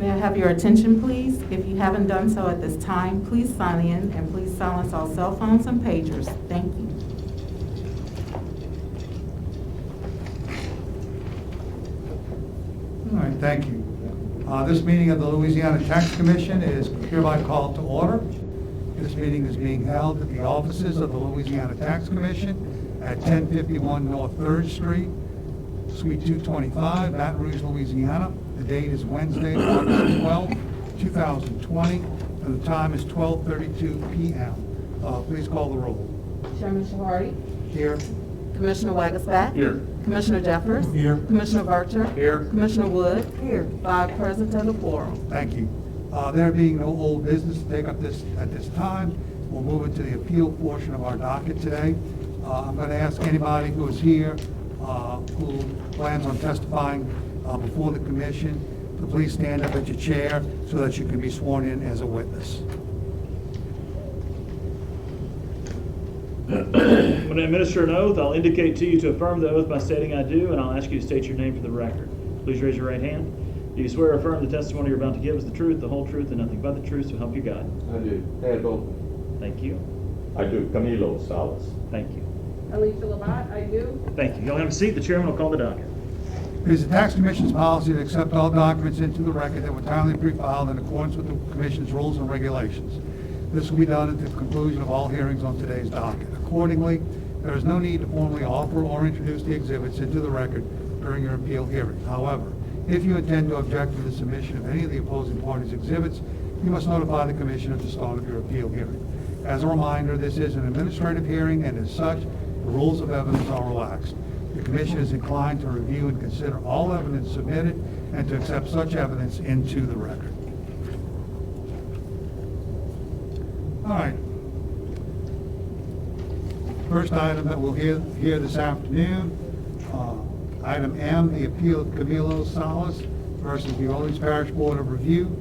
May I have your attention, please? If you haven't done so at this time, please sign in and please silence all cell phones and pagers. Thank you. All right, thank you. This meeting of the Louisiana Tax Commission is hereby called to order. This meeting is being held at the offices of the Louisiana Tax Commission at 1051 North 3rd Street, Suite 225, Baton Rouge, Louisiana. The date is Wednesday, August 12, 2020, and the time is 12:32 p.m. Please call the roll. Chairman Shahardi? Here. Commissioner Wagasback? Here. Commissioner Jeffers? Here. Commissioner Vercher? Here. Commissioner Wood? Here. 5 present and a quorum. Thank you. There being no old business to take up at this time, we'll move into the appeal portion of our docket today. I'm going to ask anybody who is here who plans on testifying before the commission to please stand up at your chair so that you can be sworn in as a witness. When I administer an oath, I'll indicate to you to affirm the oath by stating I do, and I'll ask you to state your name for the record. Please raise your right hand. Do you swear or affirm the testimony you're about to give is the truth, the whole truth, and nothing but the truth, so help you God? I do. Hand open. Thank you. I do. Camilo Salas. Thank you. Alicia Labat, I do. Thank you. You'll have a seat. The chairman will call the docket. It is the Tax Commission's policy to accept all documents into the record that were timely pre-filed in accordance with the Commission's rules and regulations. This will be done at the conclusion of all hearings on today's docket. Accordingly, there is no need to formally offer or introduce the exhibits into the record during your appeal hearing. However, if you intend to object to the submission of any of the opposing parties' exhibits, you must notify the Commission at the start of your appeal hearing. As a reminder, this is an administrative hearing, and as such, the rules of evidence are relaxed. The Commission is inclined to review and consider all evidence submitted and to accept such evidence into the record. All right. First item that we'll hear this afternoon, item M, the appeal of Camilo Salas versus the Orleans Parish Board of Review,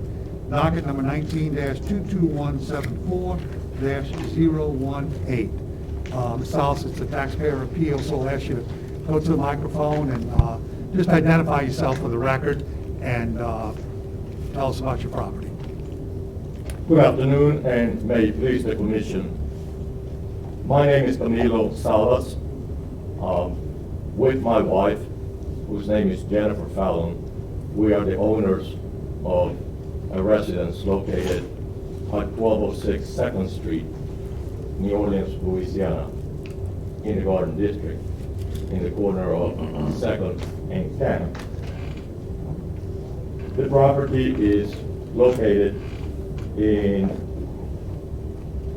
docket number 19-22174-018. Ms. Salas, it's a taxpayer appeal, so I'll ask you to go to the microphone and just identify yourself for the record and tell us about your property. Good afternoon, and may it please the Commission. My name is Camilo Salas. With my wife, whose name is Jennifer Fallon, we are the owners of a residence located at 1206 2nd Street, New Orleans, Louisiana, in the Garden District, in the corner of 2nd and 10th. The property is located in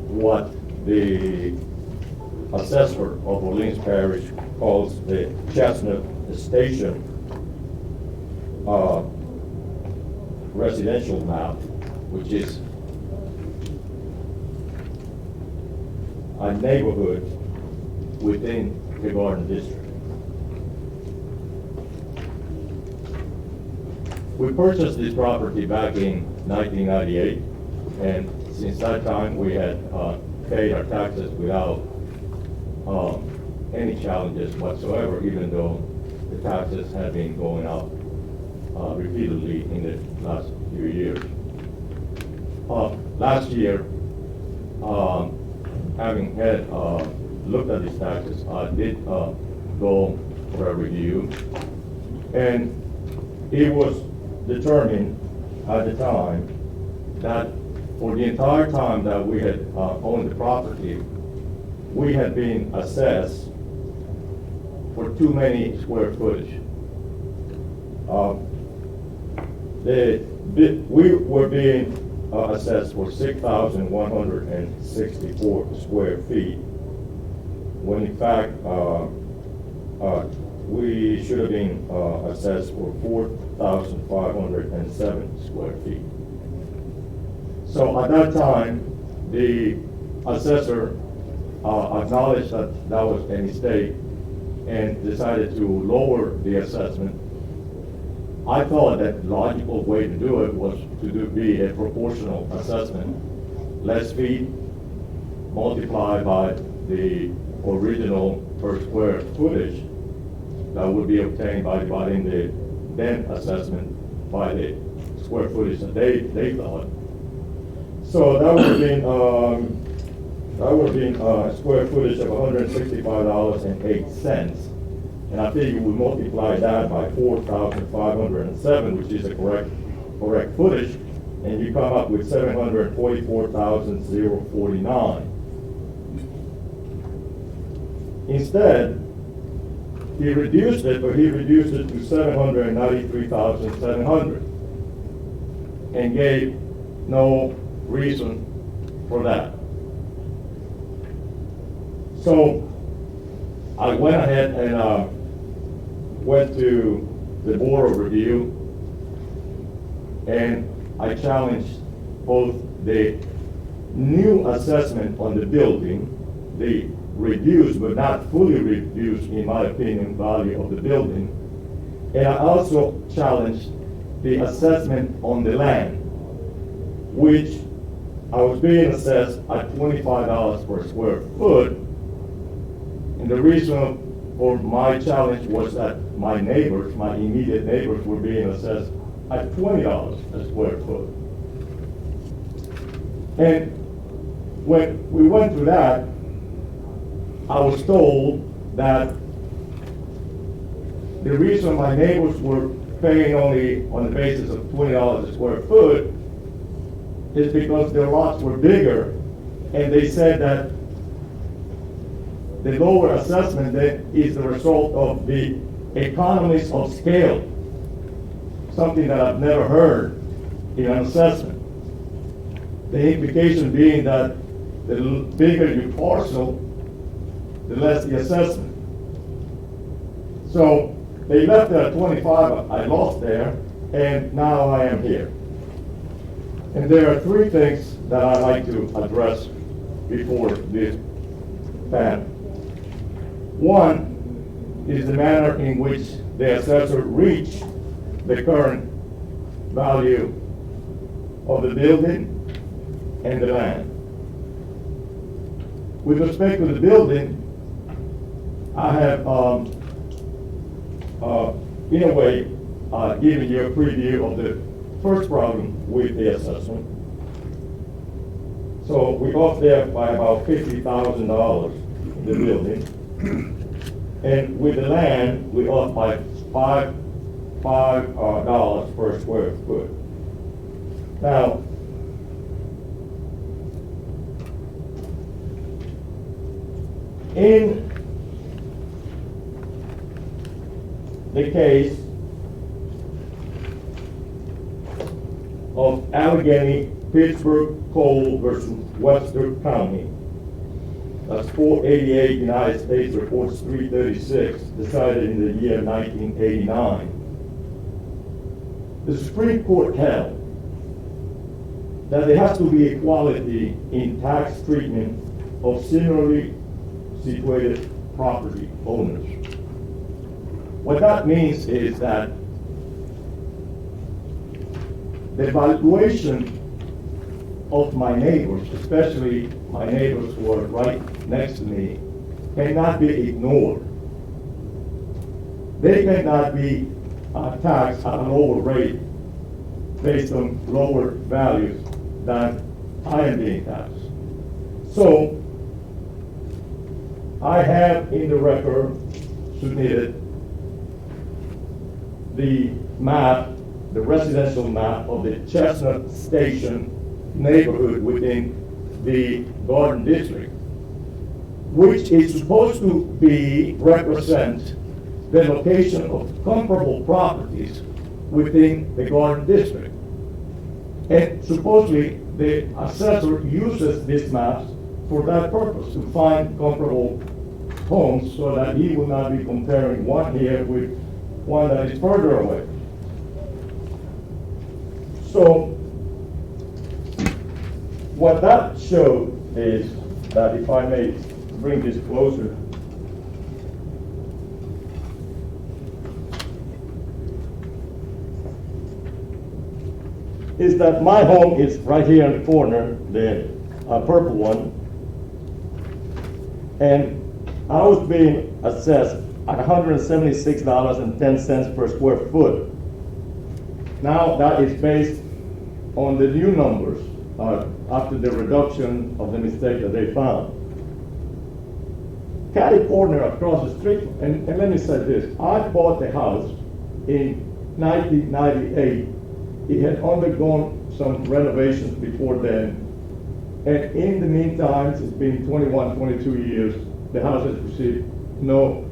what the assessor of Orleans Parish calls the Chestnut Station residential map, which is a neighborhood within the Garden District. We purchased this property back in 1998, and since that time we had paid our taxes without any challenges whatsoever, even though the taxes have been going up repeatedly in the last few years. Last year, having had looked at these taxes, I did go for a review, and it was determined at the time that for the entire time that we had owned the property, we had been assessed for too many square footage. We were being assessed for 6,164 square feet, when in fact we should have been assessed for 4,507 square feet. So at that time, the assessor acknowledged that that was a mistake and decided to lower the assessment. I thought that the logical way to do it was to be a proportional assessment. Less feet multiplied by the original per square footage that would be obtained by dividing the then assessment by the square footage that they thought. So that would have been square footage of $165.08. And I think you would multiply that by 4,507, which is the correct footage, and you come up with 744,049. Instead, he reduced it, but he reduced it to 793,700 and gave no reason for that. So I went ahead and went to the Board of Review, and I challenged both the new assessment on the building, the reduced but not fully reduced, in my opinion, value of the building, and I also challenged the assessment on the land, which I was being assessed at $25 per square foot. And the reason for my challenge was that my neighbors, my immediate neighbors, were being assessed at $20 a square foot. And when we went through that, I was told that the reason my neighbors were paying only on the basis of $20 a square foot is because their lots were bigger, and they said that the lower assessment then is the result of the economies of scale, something that I've never heard in an assessment. The implication being that the bigger your parcel, the less the assessment. So they left it at 25, I lost there, and now I am here. And there are three things that I'd like to address before this panel. One is the manner in which the assessor reached the current value of the building and the land. With respect to the building, I have, in a way, given you a preview of the first problem with the assessment. So we off there by about $50,000 in the building. And with the land, we off by $5 per square foot. Now, in the case of Allegheny, Pittsburgh, Cole versus Webster County, that's 488 United States Reports 336, decided in the year 1989. The Supreme Court held that there has to be equality in tax treatment of similarly situated property owners. What that means is that the valuation of my neighbors, especially my neighbors who are right next to me, cannot be ignored. They cannot be taxed at a lower rate based on lower values than I am being taxed. So I have in the record submitted the map, the residential map of the Chestnut Station neighborhood within the Garden District, which is supposed to represent the location of comparable properties within the Garden District. And supposedly the assessor uses these maps for that purpose, to find comparable homes so that he will not be comparing one here with one that is further away. So what that showed is that, if I may bring this closer, is that my home is right here in the corner, the purple one, and I was being assessed at $176.10 per square foot. Now that is based on the new numbers after the reduction of the mistake that they found. Catty corner across the street, and let me say this, I bought the house in 1998. It had undergone some renovations before then, and in the meantime, it's been 21, 22 years, the house has received no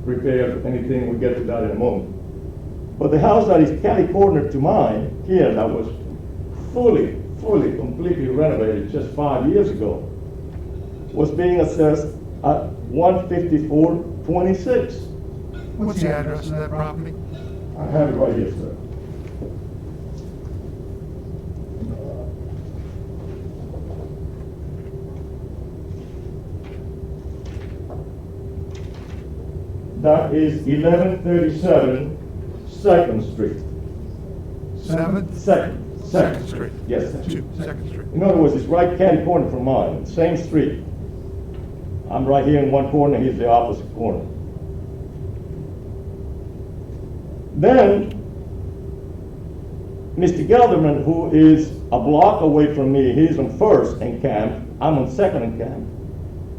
repairs, anything, we'll get to that in a moment. But the house that is catty corner to mine here, that was fully, completely renovated just 5 years ago, was being assessed at $154.26. What's the address of that property? I have it right here, sir. That is 1137 Second Street. Seventh? Second Street. Yes, sir. Second Street. In other words, it's right catty corner from mine, same street. I'm right here in one corner, he's the opposite corner. Then, Mr. Gelderman, who is a block away from me, he's on First and Camp, I'm on Second and Camp.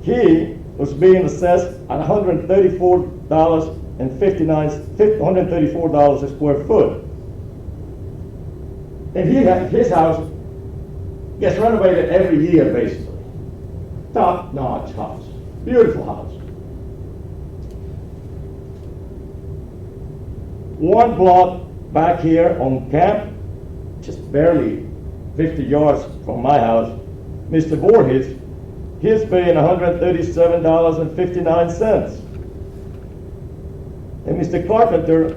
He was being assessed at $134 a square foot. And his house gets renovated every year, basically. Top-notch house, beautiful house. One block back here on Camp, just barely 50 yards from my house, Mr. Voorhees, he's paying $137.59. And Mr. Carpenter,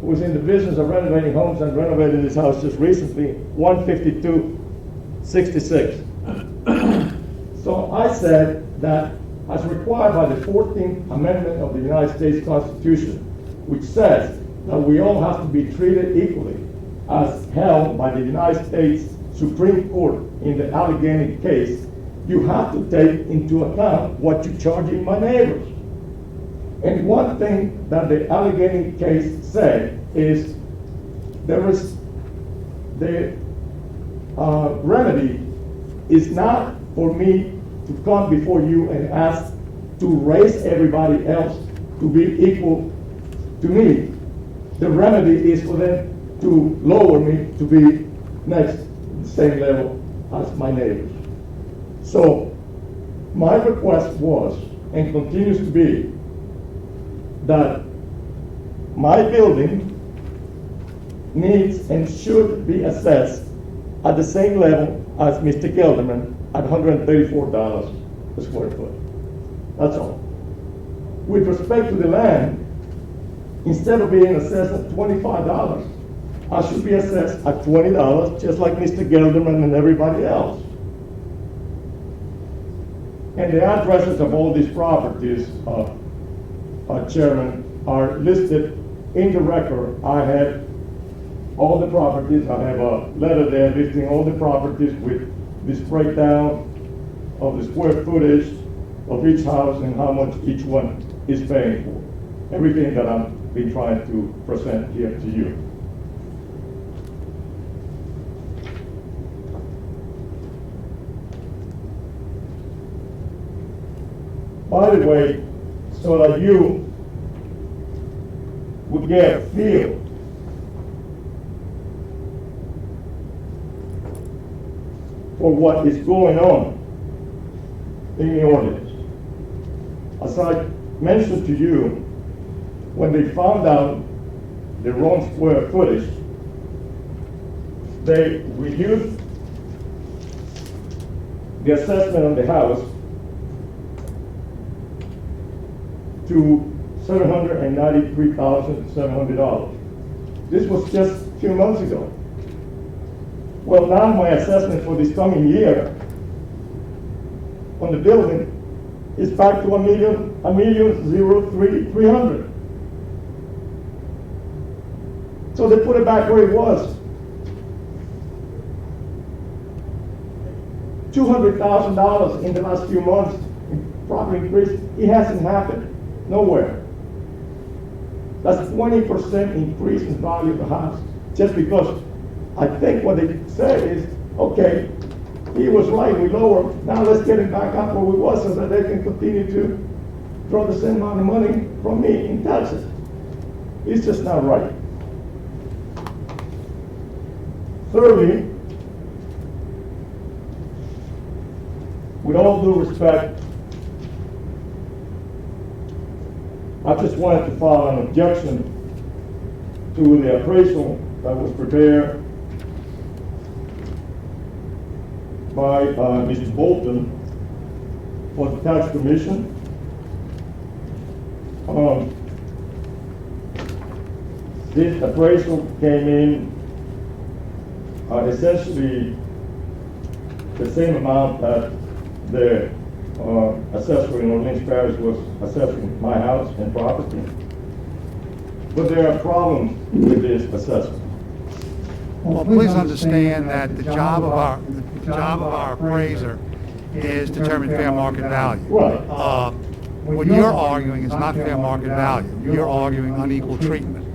who was in the business of renovating homes and renovated his house just recently, $152.66. So I said that as required by the 14th Amendment of the United States Constitution, which says that we all have to be treated equally as held by the United States Supreme Court in the Allegheny case, you have to take into account what you're charging my neighbors. And one thing that the Allegheny case said is the remedy is not for me to come before you and ask to raise everybody else to be equal to me. The remedy is for them to lower me to be next to the same level as my neighbors. So my request was, and continues to be, that my building needs and should be assessed at the same level as Mr. Gelderman at $134 a square foot. That's all. With respect to the land, instead of being assessed at $25, I should be assessed at $20, just like Mr. Gelderman and everybody else. And the addresses of all these properties, Chairman, are listed in the record. I have all the properties. I have a letter there listing all the properties with this breakdown of the square footage of each house and how much each one is paying for. Everything that I've been trying to present here to you. By the way, so that you would get a feel for what is going on in the ordinance. As I mentioned to you, when they found out the wrong square footage, they reduced the assessment on the house to $793,700. This was just a few months ago. Well, now my assessment for this coming year on the building is back to $1,003,300. So they put it back where it was. $200,000 in the last few months in property increase. It hasn't happened nowhere. That's a 20% increase in value of the house. just because I think what they said is, okay, he was right, we lowered, now let's get it back up where we was so that they can continue to draw the same amount of money from me in taxes. It's just not right. Thirdly, with all due respect, I just wanted to file an objection to the appraisal that was prepared by Mr. Bolton for the tax commission. This appraisal came in essentially the same amount that the assessor in Orleans Parish was assessing my house and property. But there are problems with this assessment. Well, please understand that the job of our appraiser is to determine fair market value. Right. What you're arguing is not fair market value. You're arguing unequal treatment.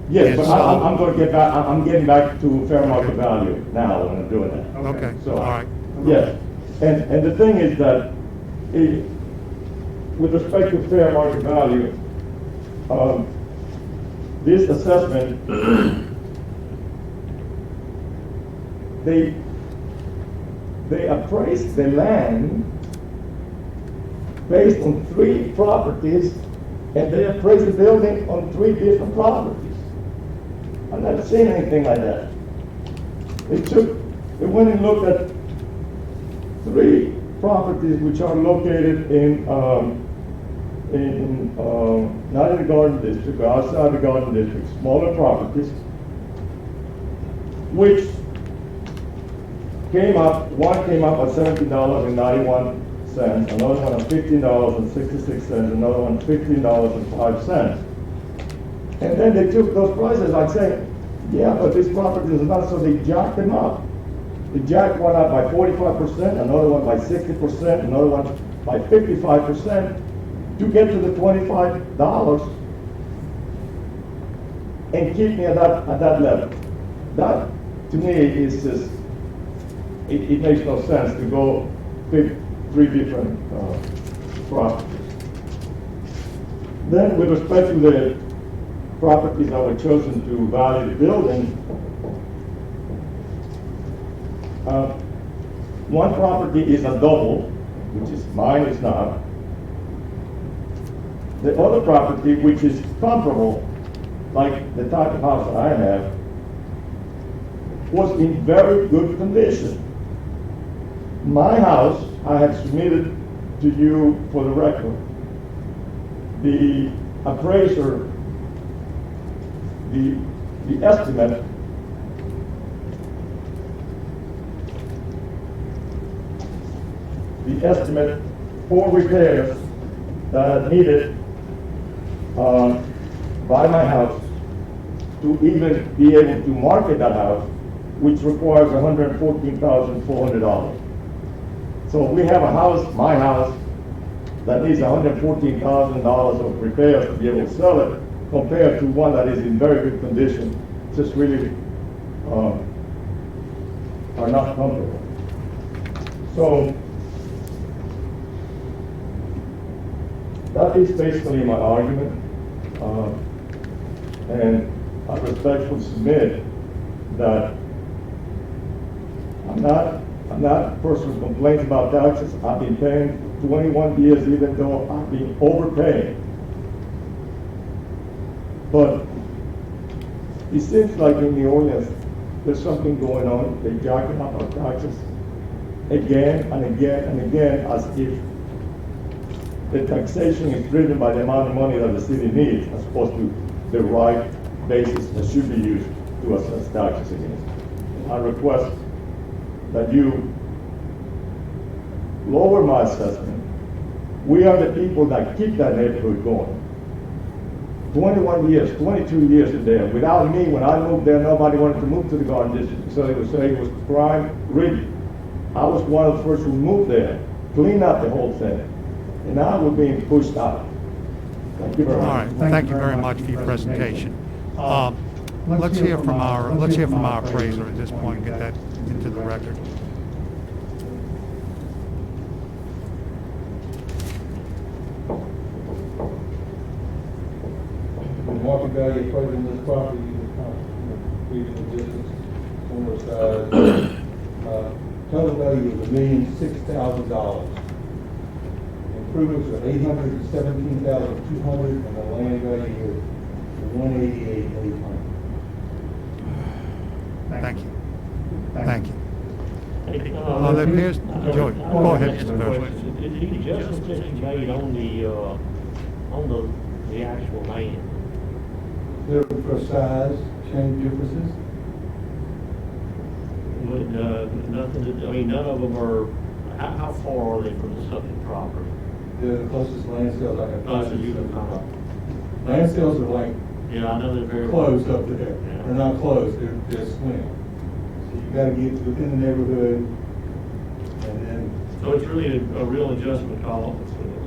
Yes, but And so- I'm going to get back, I'm getting back to fair market value now when I'm doing that. Okay, So, all right. yes, and the thing is that, with respect to fair market value, this assessment, they appraised the land based on 3 properties, and they appraised the building on 3 different properties. I've never seen anything like that. They went and looked at 3 properties which are located not in the Garden District, but outside the Garden District, smaller properties, which one came up at $17.91, another one at $15.66, another one $15.05. And then they took those prices, I'd say, yeah, but this property is not, so they jacked them up. They jacked one up by 45%, another one by 60%, another one by 55%, to get to the $25 and keep me at that level. That, to me, is just, it makes no sense to go pick 3 different properties. Then, with respect to the properties that were chosen to value the building, one property is a double, which is mine is not. The other property, which is comparable, like the type of house that I have, was in very good condition. My house, I had submitted to you for the record. The appraiser, the estimate for repairs that are needed by my house to even be able to market that house, which requires $114,400. So we have a house, my house, that needs $114,000 of repairs to be able to sell it, compared to one that is in very good condition, just really are not comfortable. So that is basically my argument, and I respectfully submit that I'm not a person who complains about taxes. I've been paying 21 years, even though I've been overpaying. But it seems like in New Orleans, there's something going on. They're jacking up our taxes again and again and again, as if the taxation is driven by the amount of money that the city needs, as opposed to the right basis that should be used to assess taxes against. I request that you lower my assessment. We are the people that keep that neighborhood going. 21 years, 22 years today. Without me, when I moved there, nobody wanted to move to the Garden District, so they would say it was crime ridden. I was one of the first who moved there, cleaned up the whole thing, and now we're being pushed out. Thank you very much. All right, thank you very much for your presentation. let's hear from our appraiser at this point and get that into the record. The market value equating this property, reading the distance, corner size, total value of $1,006,000. Improvements are $817,200, and the land value is $188,800. Thank you. Thank you. Hey, There appears, Joey, go ahead, Mr. Bishop. Did the adjustments that you made on the actual land? They're for size, change differences. Nothing, I mean, none of them are, how far are they from the subject property? They're the closest land scales I can Oh, find. so you can kind of, Land scales are like yeah, I know they're very. closed up there. Yeah. They're not closed, they're swing. So you gotta get within the neighborhood, and then So it's really a real adjustment call,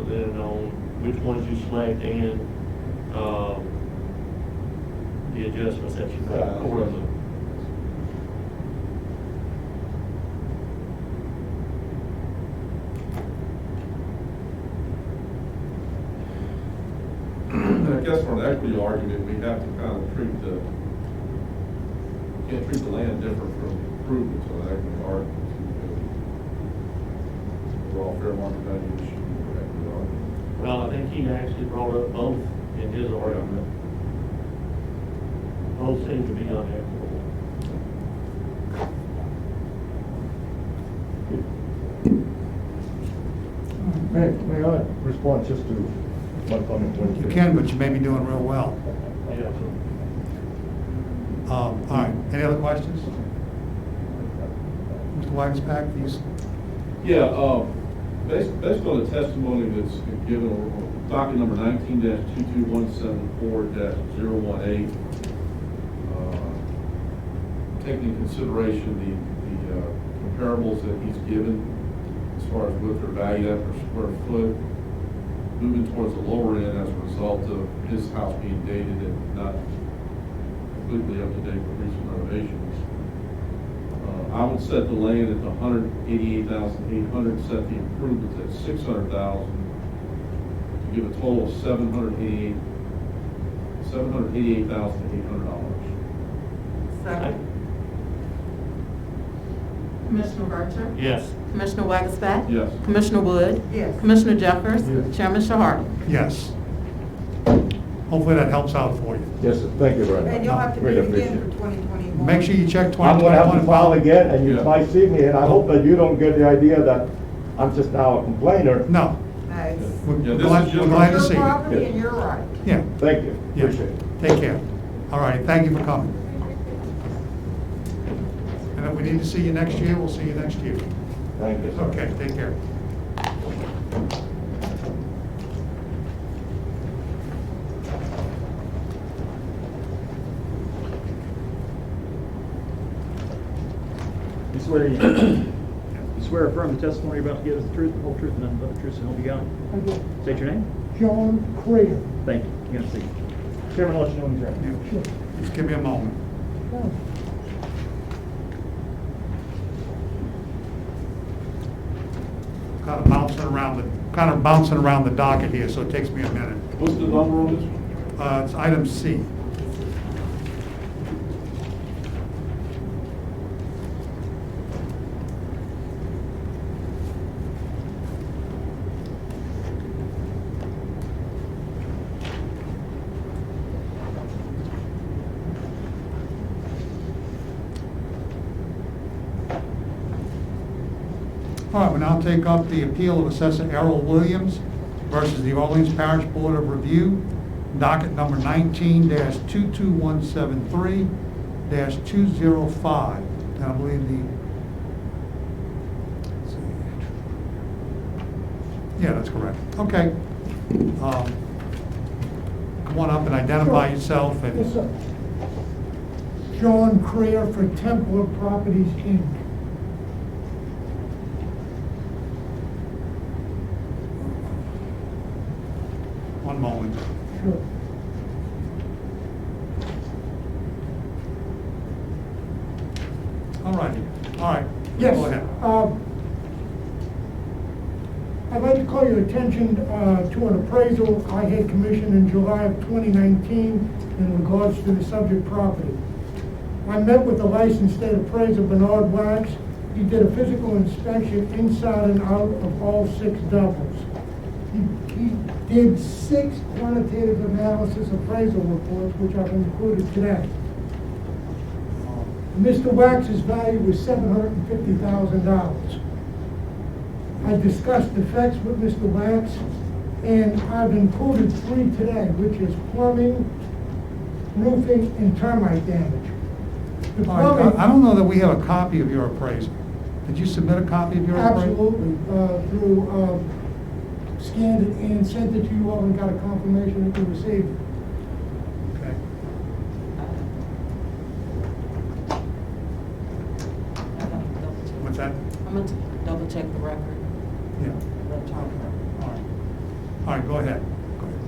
then on which ones you select and, the adjustments that you make accordingly. I guess for an equity argument, we have to kind of can't treat the land different from improvements on an equity argument. We're all fair market value issue for equity argument. Well, I think he actually brought up both in his argument. Both seem to be unequitable. May I respond just to one comment? You can, but you may be doing real well. Yeah. All right, any other questions? Mr. Wagensback, these, Yeah, based on the testimony that's been given on docket number 19-22174-018, taking into consideration the comparables that he's given as far as what they're valued at per square foot, moving towards the lower end as a result of his house being dated and not completely up to date with recent renovations. I would set the land at $188,800, set the improvements at $600,000, to give a total of $788,800. Second. Commissioner Burchett? Yes. Commissioner Wagensback? Yes. Commissioner Wood? Yes. Commissioner Jeffers? Yes. Chairman Shahar? yes. Hopefully that helps out for you. Yes, sir. Thank you very much. And you'll have to do Really it appreciate again for 2021. Make sure you check I'm gonna have to 2021. file again, and you Yeah. might see me, and I hope that you don't get the idea that I'm just now a complainer. No, Nice. we're Yeah, this glad is just- we're glad to Your see you. property and you're right. Yeah, Thank you. yeah. Appreciate it. Take care. All right, thank you for coming. And if we need to see you next year, we'll see you next year. Thank you, sir. Okay, take care. You swear affirm the testimony you're about to give is the truth, the whole truth, and nothing but the truth, so help you God? I do. State your name. John Crater. Thank you. You can see. Chairman, I'll let you know when he's ready. Yeah. Sure. Just give me a moment. Oh, Kind of bouncing around the docket here, so it takes me a minute. What's the number on this one? It's item C. All right, we'll now take up the appeal of Assessor Errol Williams versus the Orleans Parish Board of Review, docket number 19-22173-205. And I believe let's see. Yeah, that's correct. Okay. Come on up and identify yourself Yes, and, sir. John Crater for Templar Properties, Inc. one moment. Sure. All right, all right. Yes. Go ahead. I'd like to call your attention to an appraisal I had commissioned in July of 2019 in regards to the subject property. I met with the licensed state appraiser, Bernard Wax. He did a physical inspection inside and out of all 6 doubles. He did 6 quantitative analysis appraisal reports, which I've included today. Mr. Wax's value was $750,000. I discussed defects with Mr. Wax, and I've included 3 today, which is plumbing, roofing, and termite damage. The All right, plumbing, I don't know that we have a copy of your appraisal. Did you submit a copy of your appraisal? absolutely, through, scanned it and sent it to you all and got a confirmation that you received it. Okay. What's that? I'm going to double check the record. Yeah. Electronic record. All right. All right, go ahead. Go ahead.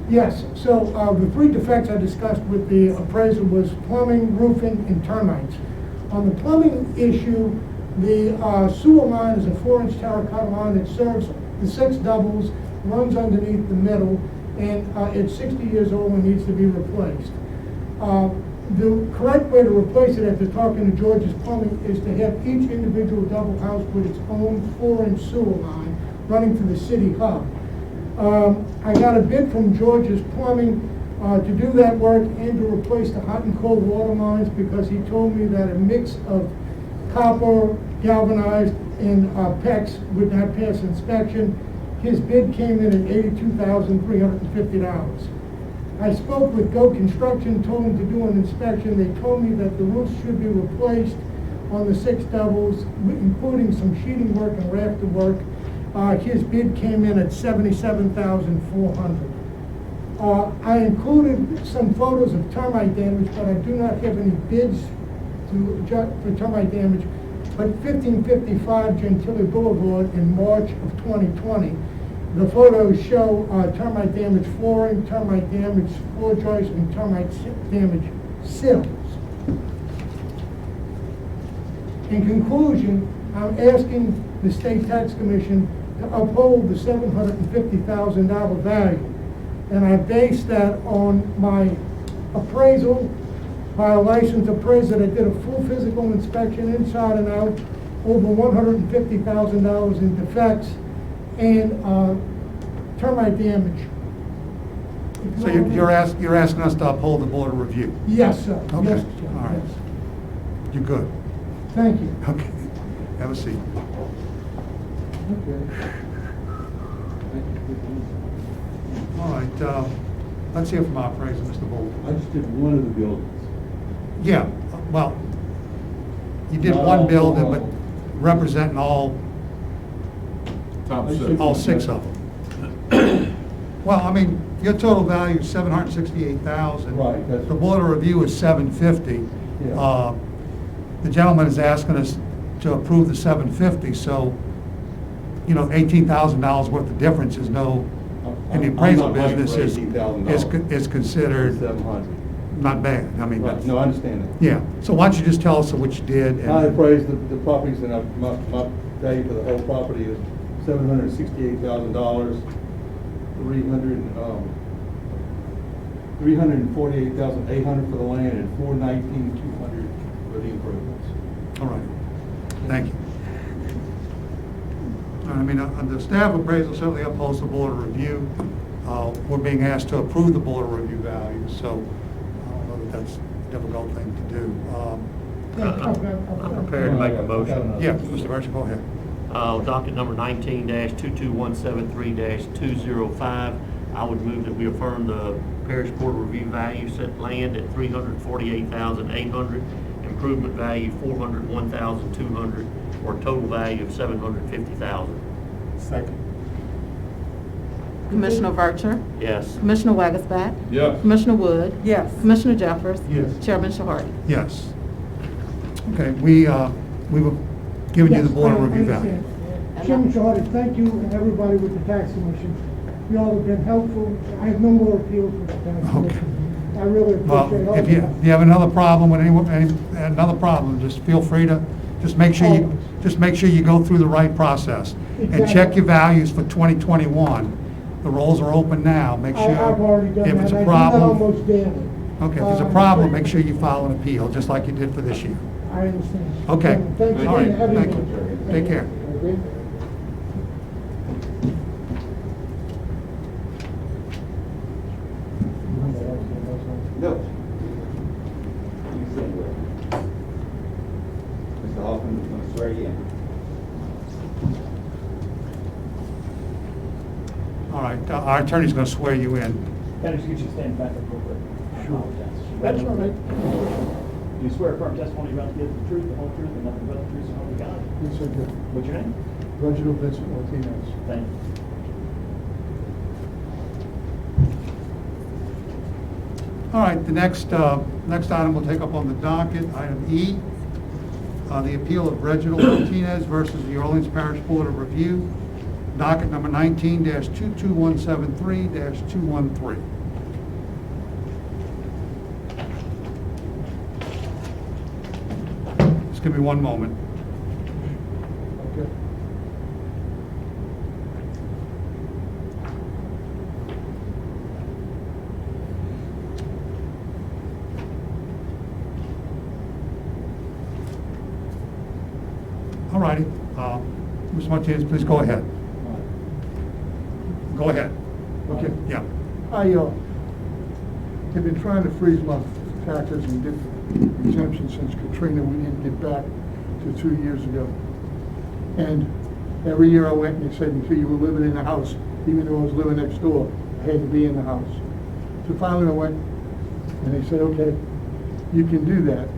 Yes, so the 3 defects I discussed with the appraiser was plumbing, roofing, and termites. On the plumbing issue, the sewer line is a 4-inch terracotta line that serves the 6 doubles, runs underneath the middle, and it's 60 years old and needs to be replaced. The correct way to replace it, after talking to George's Plumbing, is to have each individual double house with its own 4-inch sewer line running to the city hub. I got a bid from George's Plumbing to do that work and to replace the hot and cold water lines, because he told me that a mix of copper, galvanized, and PEX would not pass inspection. His bid came in at $82,350. I spoke with Go Construction, told him to do an inspection. They told me that the roofs should be replaced on the 6 doubles, including some sheeting work and rafter work. His bid came in at $77,400. I included some photos of termite damage, but I do not have any bids for termite damage. But 1555 Gentile Boulevard in March of 2020, the photos show termite damaged flooring, termite damaged floor joists, and termite damaged sills. In conclusion, I'm asking the State Tax Commission to uphold the $750,000 value. And I base that on my appraisal by a licensed appraiser that did a full physical inspection inside and out, over $150,000 in defects and termite damage. So you're asking us to uphold the board of review? Yes, sir. Okay, Yes, sir. all right. Yes. You're good. Thank you. Okay. Have a seat. All right, let's hear from our appraiser, Mr. Bolton. I just did one of the buildings. Yeah, well, you did Not one all building, four but of them. representing all 6 of them. Well, I mean, your total value is $768,000. Right, that's- The board of review is $750. Yeah. The gentleman is asking us to approve the $750, so, you know, $18,000 worth of difference is no, in the I'm appraisal not fighting business for is $18,000. considered 700. not bad. I mean, Right, no, I understand that. yeah. So why don't you just tell us what you did? and- I appraised the properties, and my value for the whole property is $768,000, 348,800 for the land, and $419,200 for the improvements. All right, thank you. I mean, the staff appraisal certainly upholds the board of review. We're being asked to approve the board of review value, so I don't know that that's a difficult thing to do. I'm prepared to make a motion. Yeah, Mr. Burchett, go ahead. Docket number 19-22173-205. I would move that we affirm the parish board review value set land at $348,800, improvement value $401,200, or a total value of $750,000. Second. Commissioner Vercher, Yes. Commissioner Wagasback, Yes. Commissioner Wood. Yes. Commissioner Jeffers. Yes. Chairman Shahardy. Yes. Okay, we were giving you the board of Yes, I review value. understand. Chairman Shahardy, thank you and everybody with the tax commission. You all have been helpful. I have no more appeals with the tax Okay. commission. I really Well, appreciate all if of you, that. if you have another problem with another problem, just feel free to, just make sure you, Always. just make sure you go through the right process. And check Exactly. your values for 2021. The rolls are open now, make sure. I've already done If that, it's and I a do that problem, almost daily. okay, if it's a problem, make sure you file an appeal, just like you did for this year. I understand. Okay, Thank you. all right, Have a thank good you. one. Take care. Okay. No. You say what? Mr. Hoffman is gonna swear you in. All right, our attorney's gonna swear you in. Can I just get you to stand back up real quick? Sure. That's all right. Do you swear affirm testimony you're about to give the truth, the whole truth, and nothing but the truth, so help you God? Yes, I do. What's your name? Reginald Vincent Martinez. Thank you. All right, the next item we'll take up on the docket, item E, the appeal of Reginald Martinez versus the Orleans Parish Board of Review, docket number 19-22173-213. Just give me one moment. Okay. All righty, Mr. Martinez, please go ahead. Go ahead. Okay. Yeah. I have been trying to freeze my taxes and get exemptions since Katrina. We didn't get back to 2 years ago. And every year I went and they said, until you were living in the house, even though I was living next door, I had to be in the house. So finally I went and they said, okay, you can do that.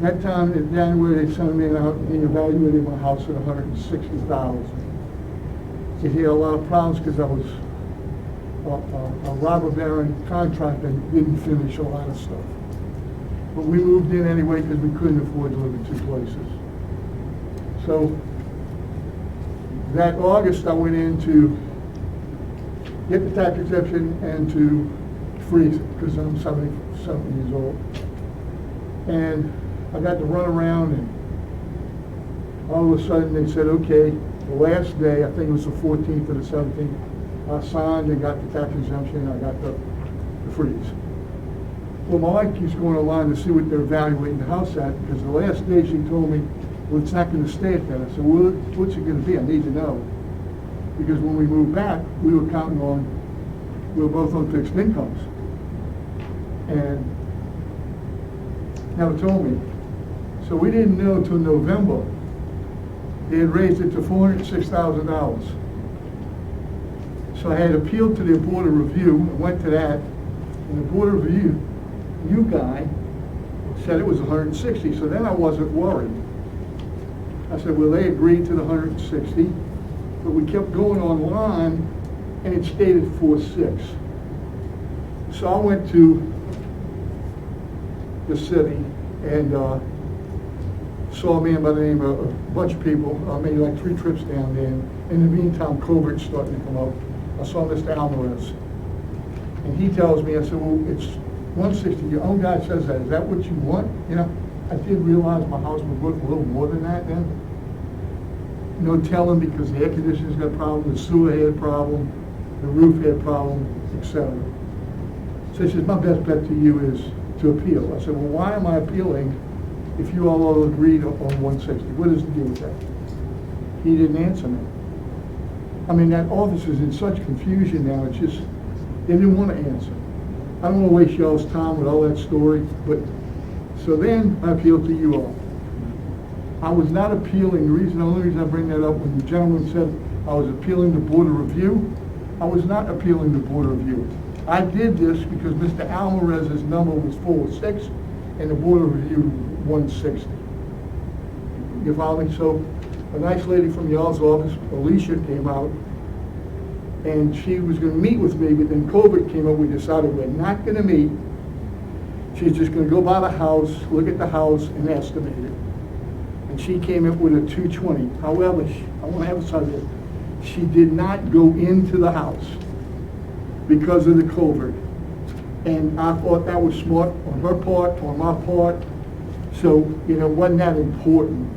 At that time, in January, they sent me out and they evaluated my house at $160,000. It had a lot of problems because I was a robber baron contractor and didn't finish a lot of stuff. But we moved in anyway because we couldn't afford to live in two places. So that August, I went in to get the tax exemption and to freeze it because I'm 77 years old. And I got to run around and all of a sudden they said, okay, the last day, I think it was the 14th or the 17th, I signed and got the tax exemption, I got the freeze. Well, my wife keeps going online to see what they're evaluating the house at, because the last day she told me, well, it's not going to stay at that. I said, well, what's it going to be? I need to know. Because when we moved back, we were counting on, we were both on fixed incomes. And never told me. So we didn't know until November. They had raised it to $406,000. So I had appealed to the Board of Review, and went to that, and the Board of Review, you guy, said it was 160, so then I wasn't worried. I said, well, they agreed to the 160, but we kept going online, and it stayed at 4.6. So I went to the city and saw a man by the name of a bunch of people, made like 3 trips down there. And in the meantime, COVID's starting to come up. I saw Mr. Alvarez, and he tells me, I said, well, it's 160. Your own guy says that. Is that what you want? You know, I did realize my house was worth a little more than that then. No telling, because the air conditioner's got a problem, the sewer had a problem, the roof had a problem, etc. So he says, my best bet to you is to appeal. I said, well, why am I appealing if you all agreed on 160? What is the deal with that? He didn't answer me. I mean, that office is in such confusion now, it's just, they didn't want to answer. I don't want to waste y'all's time with all that story, but, so then I appealed to you all. I was not appealing, the only reason I bring that up, when the gentleman said I was appealing the Board of Review, I was not appealing the Board of Review. I did this because Mr. Alvarez's number was 406, and the Board of Review 160. You follow me? So a nice lady from y'all's office, Alicia, came out, and she was going to meet with me, but then COVID came up. We decided we're not going to meet. She's just going to go by the house, look at the house, and estimate it. And she came up with a 220. However, I want to emphasize this, she did not go into the house because of the COVID. And I thought that was smart on her part, on my part, so, wasn't that important.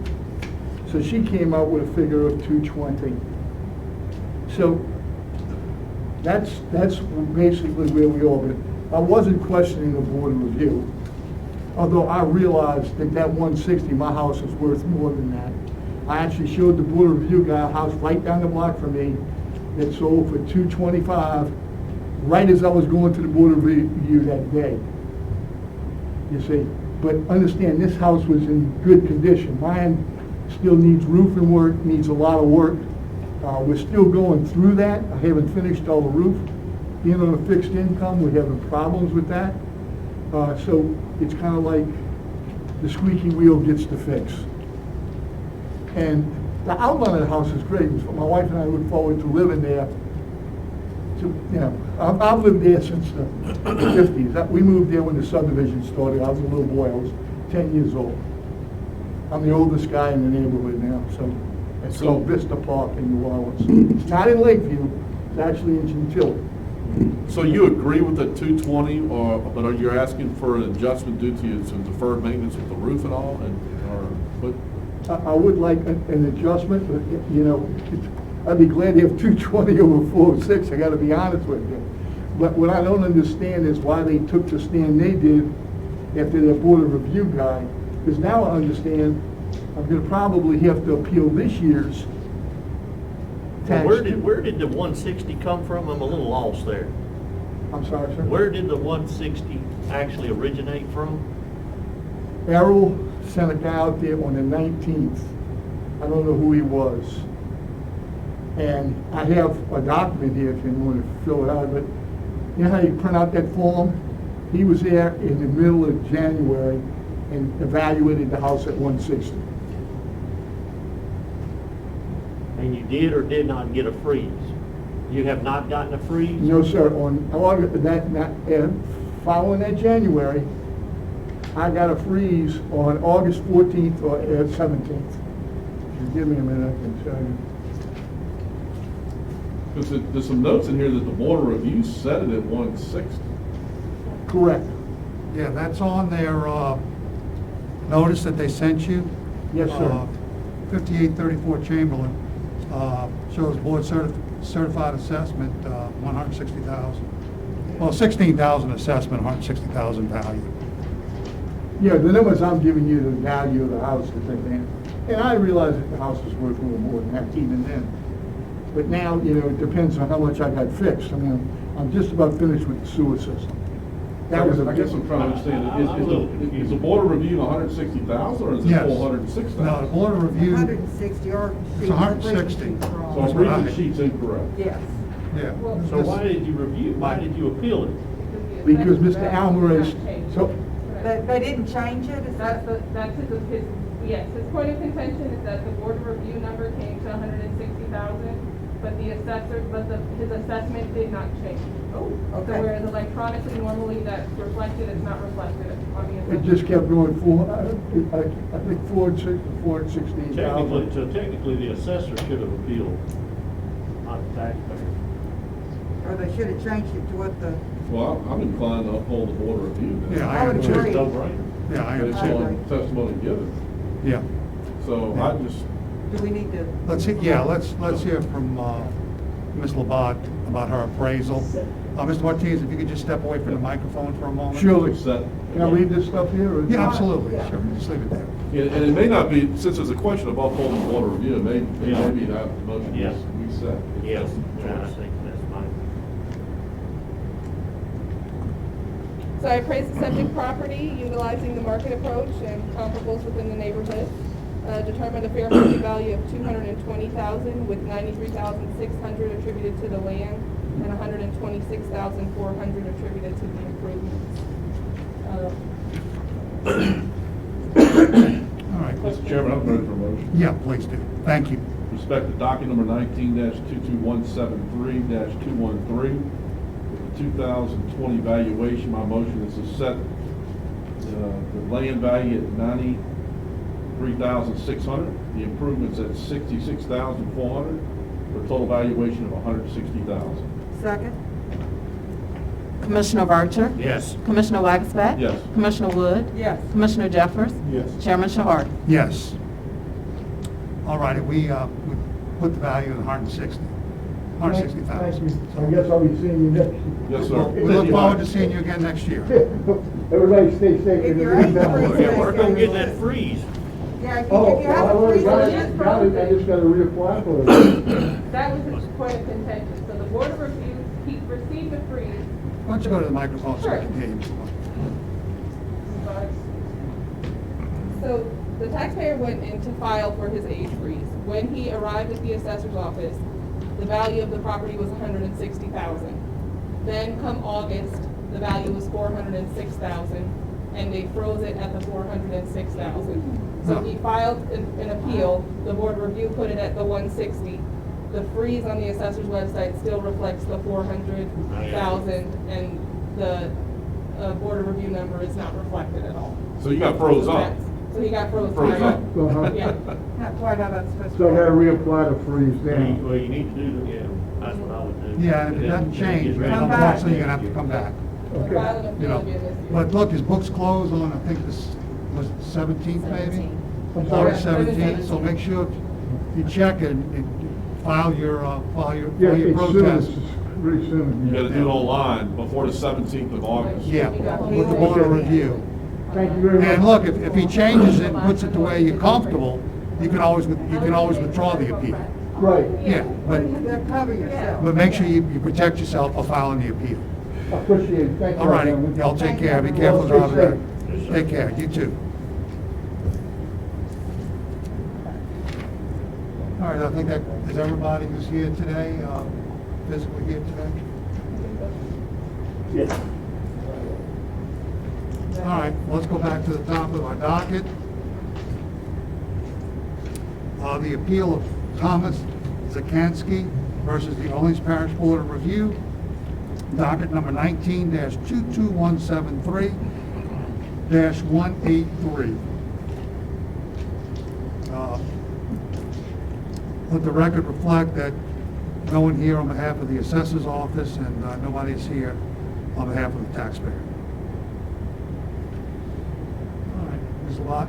So she came out with a figure of 220. So that's basically where we are. But I wasn't questioning the board of review, although I realized that 160, my house is worth more than that. I actually showed the board of review guy a house right down the block from me that sold for 225, right as I was going to the board of review that day. You see, but understand, this house was in good condition. Mine still needs roofing work, needs a lot of work. We're still going through that. I haven't finished all the roof. Being on a fixed income, we're having problems with that. So it's kind of like the squeaky wheel gets the fix. And the outline of the house is great. My wife and I look forward to living there. I've lived there since the 50s. We moved there when the subdivision started. I was a little boy. I was 10 years old. I'm the oldest guy in the neighborhood now, so it's called Vista Park in New Orleans. It's not in Lakeview. It's actually in Gentilly. So you agree with the 220, but are you asking for an adjustment due to some deferred maintenance with the roof and all, I would like an adjustment, but I'd be glad to have 220 over 406. I got to be honest with you. But what I don't understand is why they took the stand they did after their board of review guy. Because now I understand I'm going to probably have to appeal this year's tax. Where did the 160 come from? I'm a little lost there. I'm sorry, sir. Where did the 160 actually originate from? Errol sent a guy out there on the 19th. I don't know who he was. And I have a document here if you want to fill it out, but you know how you print out that form? He was there in the middle of January and evaluated the house at 160. And you did or did not get a freeze? You have not gotten a freeze? No, sir. On August, following that January, I got a freeze on August 14th or 17th. If you give me a minute, I can tell you. Because there's some notes in here that the board of review set it at 160. Correct. Yeah, that's on their notice that they sent you. Yes, sir. 5834 Chamberlain shows board certified assessment, 160,000. Well, 16,000 assessment, 160,000 value. Yeah, the numbers I'm giving you, the value of the house that they think. And I realize that the house is worth a little more than that even then. But now, it depends on how much I got fixed. I mean, I'm just about finished with the sewer system. I guess I'm trying to understand, is the board of review 160,000 or is it Yes. full 106,000? No, the board of review, 160 or. it's 160. So That's I'm what reading I- the sheet's incorrect. Yes. Yeah. So why did you appeal it? Because Mr. Alvarez, so, They didn't change it? Is that? That's his point of contention is that the board of review number came to 160,000, but his assessment did not change. Oh, So okay. whereas electronically, normally that's reflected, it's not reflected on the it assessment. just kept going I think 416,000. Technically, the assessor should have appealed, not the taxpayer. Or they should have changed it to what the, Well, I'm inclined to uphold the board of review. then. Yeah, I I am would too. agree. No-brainer. Yeah, I am Based too. on testimony given. Yeah. So I just, do we need to? Let's hear from Ms. Labat about her appraisal. Mr. Martinez, if you could just step away from the microphone for a moment. Surely. set. Can I leave this stuff here? or- Yeah, absolutely, sure, just leave it there. And it may not be, since there's a question about upholding the board of review, it may Yeah. be that motion Yes. we set. Yes, That's I the choice. think that's fine. So I appraised the subject property utilizing the market approach and comparables within the neighborhood. Determined a fair market value of 220,000 with 93,600 attributed to the land and 126,400 attributed to the improvements. All right. Mr. Chairman, I'm ready for a motion. Yeah, please do. Thank you. Respect to docket number 19-22173-213, with the 2020 valuation, my motion is to set the land value at 93,600, the improvements at 66,400, for a total valuation of 160,000. Second? Commissioner Archer? Yes. Commissioner Wagasback? Yes. Commissioner Wood? Yes. Commissioner Jeffers? Yes. Chairman Shahar? Yes. All righty, we put the value at 160. Thank you. 160,000. I guess I'll be seeing you next year. Yes, Well, sir. we look forward to seeing you again next year. Everybody stay safe. If you're able to- Yeah, we're gonna get that freeze. Yeah, if Oh, you well, have I a already free got list, it, I just gotta reapply for it. That was a point of contention. So the Board of Review received a freeze. Why don't you go to the microphone so we Sure. can hear you? So the taxpayer went in to file for his age freeze. When he arrived at the assessor's office, the value of the property was $160,000. Then come August, the value was $406,000, and they froze it at the $406,000. So he filed an appeal, the Board of Review put it at the $160,000. The freeze on the assessor's website still reflects the $400,000, and the Board of Review number is not reflected at all. So you got froze up. So he got frozen. Froze up. Yeah. Not quite how that's supposed to So I gotta work. reapply to freeze down. Well, you need to do, yeah, that's what I would do. Yeah, and if it doesn't change, then Come back. unfortunately, you're gonna have to come back. Okay. File an You appeal know, again this year. but look, his book's closed on, I think this, was it 17th maybe? I'm sorry. August 17th, so make sure you check it and file your Yeah, it's soon, protest. it's really soon. You yeah. gotta do it online before the 17th of August. Yeah, with the Board of Review. Thank you very much. And look, if he changes it and puts it the way you're comfortable, you can always withdraw the appeal. Right. Yeah, but Cover yourself. make sure you protect yourself by filing the appeal. I appreciate it, thank you. All righty, gentlemen. y'all take care, be careful driving back. Take care, you too. All right, I think that is everybody who's here today, physically here today? Yes. All right, let's go back to the top of our docket. The appeal of Thomas Zakansky versus the Orleans Parish Board of Review, docket number 19-22173-183. Let the record reflect that no one here on behalf of the assessor's office and nobody is here on behalf of the taxpayer. All right, Ms. Lott?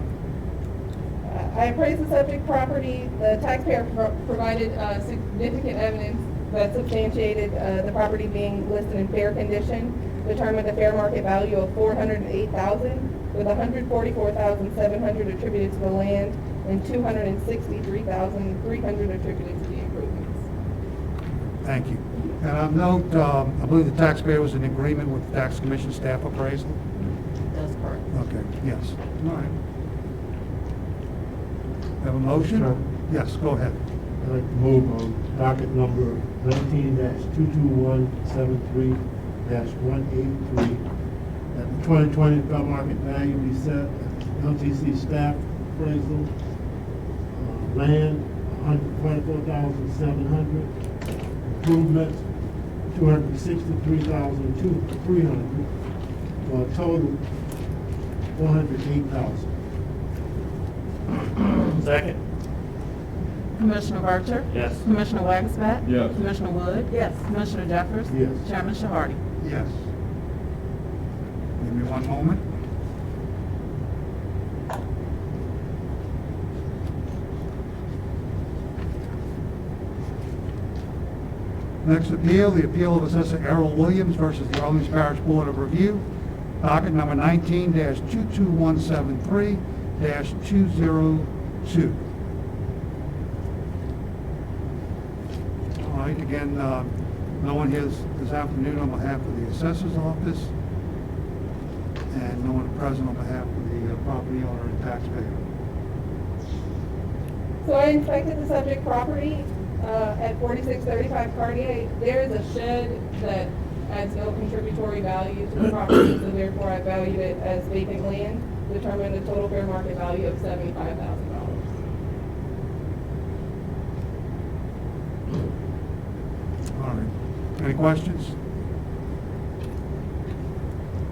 I appraised the subject property. The taxpayer provided significant evidence that substantiated the property being listed in fair condition, determined a fair market value of $408,000, with $144,700 attributed to the land and $263,300 attributed to the improvements. Thank you. And I note, I believe the taxpayer was in agreement with the tax commission staff appraisal? That's correct. Okay, yes. All right. Have a motion? Sure. Yes, go ahead. I'd like to move on docket number 19-22173-183, that the 2020 fair market value be set at LTC staff appraisal, land, $124,700, improvements, $263,300, for a total $408,000. Second? Commissioner Archer? Yes. Commissioner Wagasback? Yes. Commissioner Wood? Yes. Commissioner Jeffers? Yes. Chairman Shahardy? Yes. Give me one moment. Next appeal, the appeal of Assessor Errol Williams versus the Orleans Parish Board of Review, docket number 19-22173-202. All right, again, no one here this afternoon on behalf of the assessor's office, and no one present on behalf of the property owner and taxpayer. So I inspected the subject property at 4635 Cartier. There is a shed that adds no contributory value to the property, so therefore I valued it as vacant land, determined a total fair market value of $75,000. All right, any questions?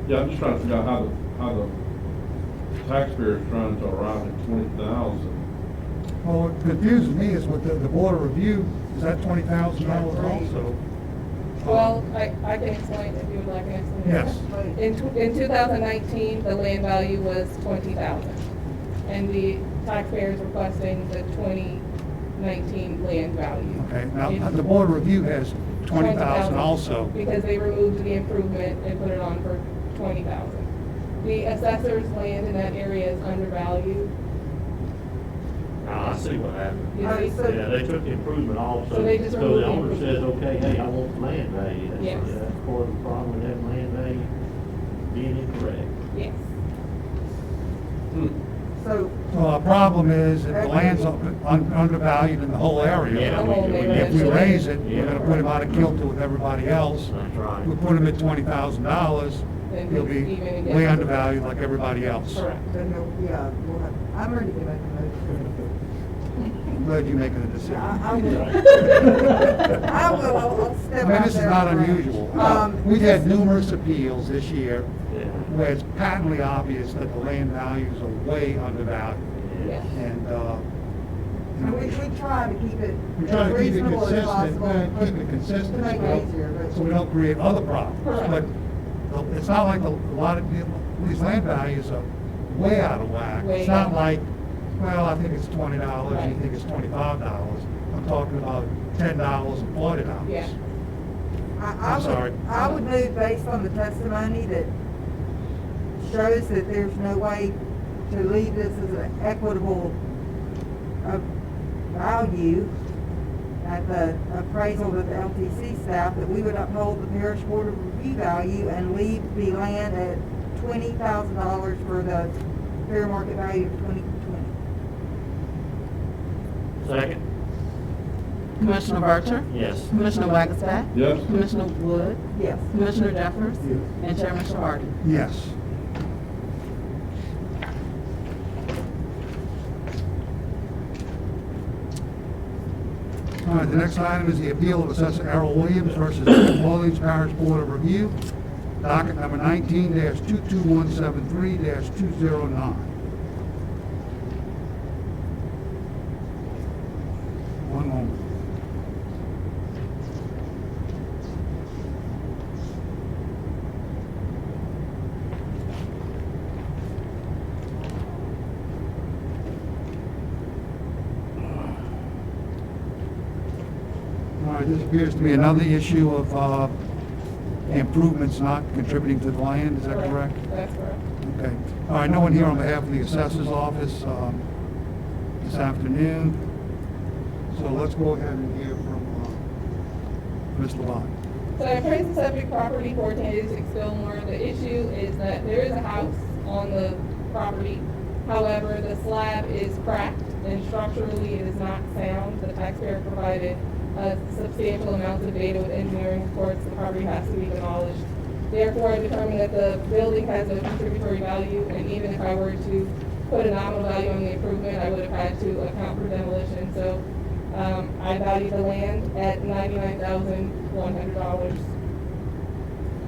Yeah, I'm just trying to figure out how the taxpayer is trying to arrive at 20,000. Well, what confuses me is with the Board of Review, is that $20,000 also? Well, I can explain if you would like an explanation. Yes. In 2019, the land value was 20,000, and the taxpayers requesting the 2019 land value. Okay, now, the board of review has 20,000 also. Because they removed the improvement and put it on for 20,000. The assessor's land in that area is undervalued. I see what happened. You Alright, see? so- Yeah, they took the improvement off, So they just so removed the the owner says, improvement. okay, hey, I want the land value. Yes. That's part of the problem with that land value being incorrect. Yes. So, Well, the problem is that the land's undervalued in the whole area. Yeah, The whole If we neighborhood. raise it, we're gonna put him out of kilter with everybody else. That's right. We put him at $20,000, Then he'll he's be even again. way undervalued like everybody else. Correct. then you'll, yeah, we'll have, I'm ready to make a motion. I'm glad you're making a decision. I will. I will, I'll step I mean, out this is there not and- unusual. We've had numerous appeals this year Yeah. where it's patently obvious that the land values are way undervalued. Yes. And, And we try to keep it we try as to keep it reasonable as consistent, possible. keep it consistent, To make it easier, but. so we don't create other problems. Correct. But it's not like a lot of, these land values are way out of whack. Way It's not out. like, well, I think it's $20, you Right. think it's $25. I'm talking about $10 and $40. Yeah. I I'm sorry. I would move based on the testimony that shows that there's no way to leave this as an equitable value at the appraisal with the LTC staff, that we would uphold the parish board of review value and leave the land at $20,000 for the fair market value of 2020. Second? Commissioner Bercher? Yes. Commissioner Wagstaff? Yes. Commissioner Wood? Yes. Commissioner Jeffers? Yes. And Chairman Shawardi? Yes. All right, the next item is the appeal of Assessor Errol Williams versus Orleans Parish Board of Review, docket number 19-22173-209. One moment. All right, this appears to be another issue of improvements not contributing to the land, is that correct? That's correct. Okay. All right, no one here on behalf of the assessor's office this afternoon. So let's go ahead and hear from Ms. Levine. So I appraised the subject property, 1486 Fillmore. The issue is that there is a house on the property. However, the slab is cracked and structurally it is not sound. The taxpayer provided substantial amounts of data with engineering reports. The property has to be demolished. Therefore, I determined that the building has no contributory value, and even if I were to put a nominal value on the improvement, I would have had to account for demolition. So I valued the land at $99,100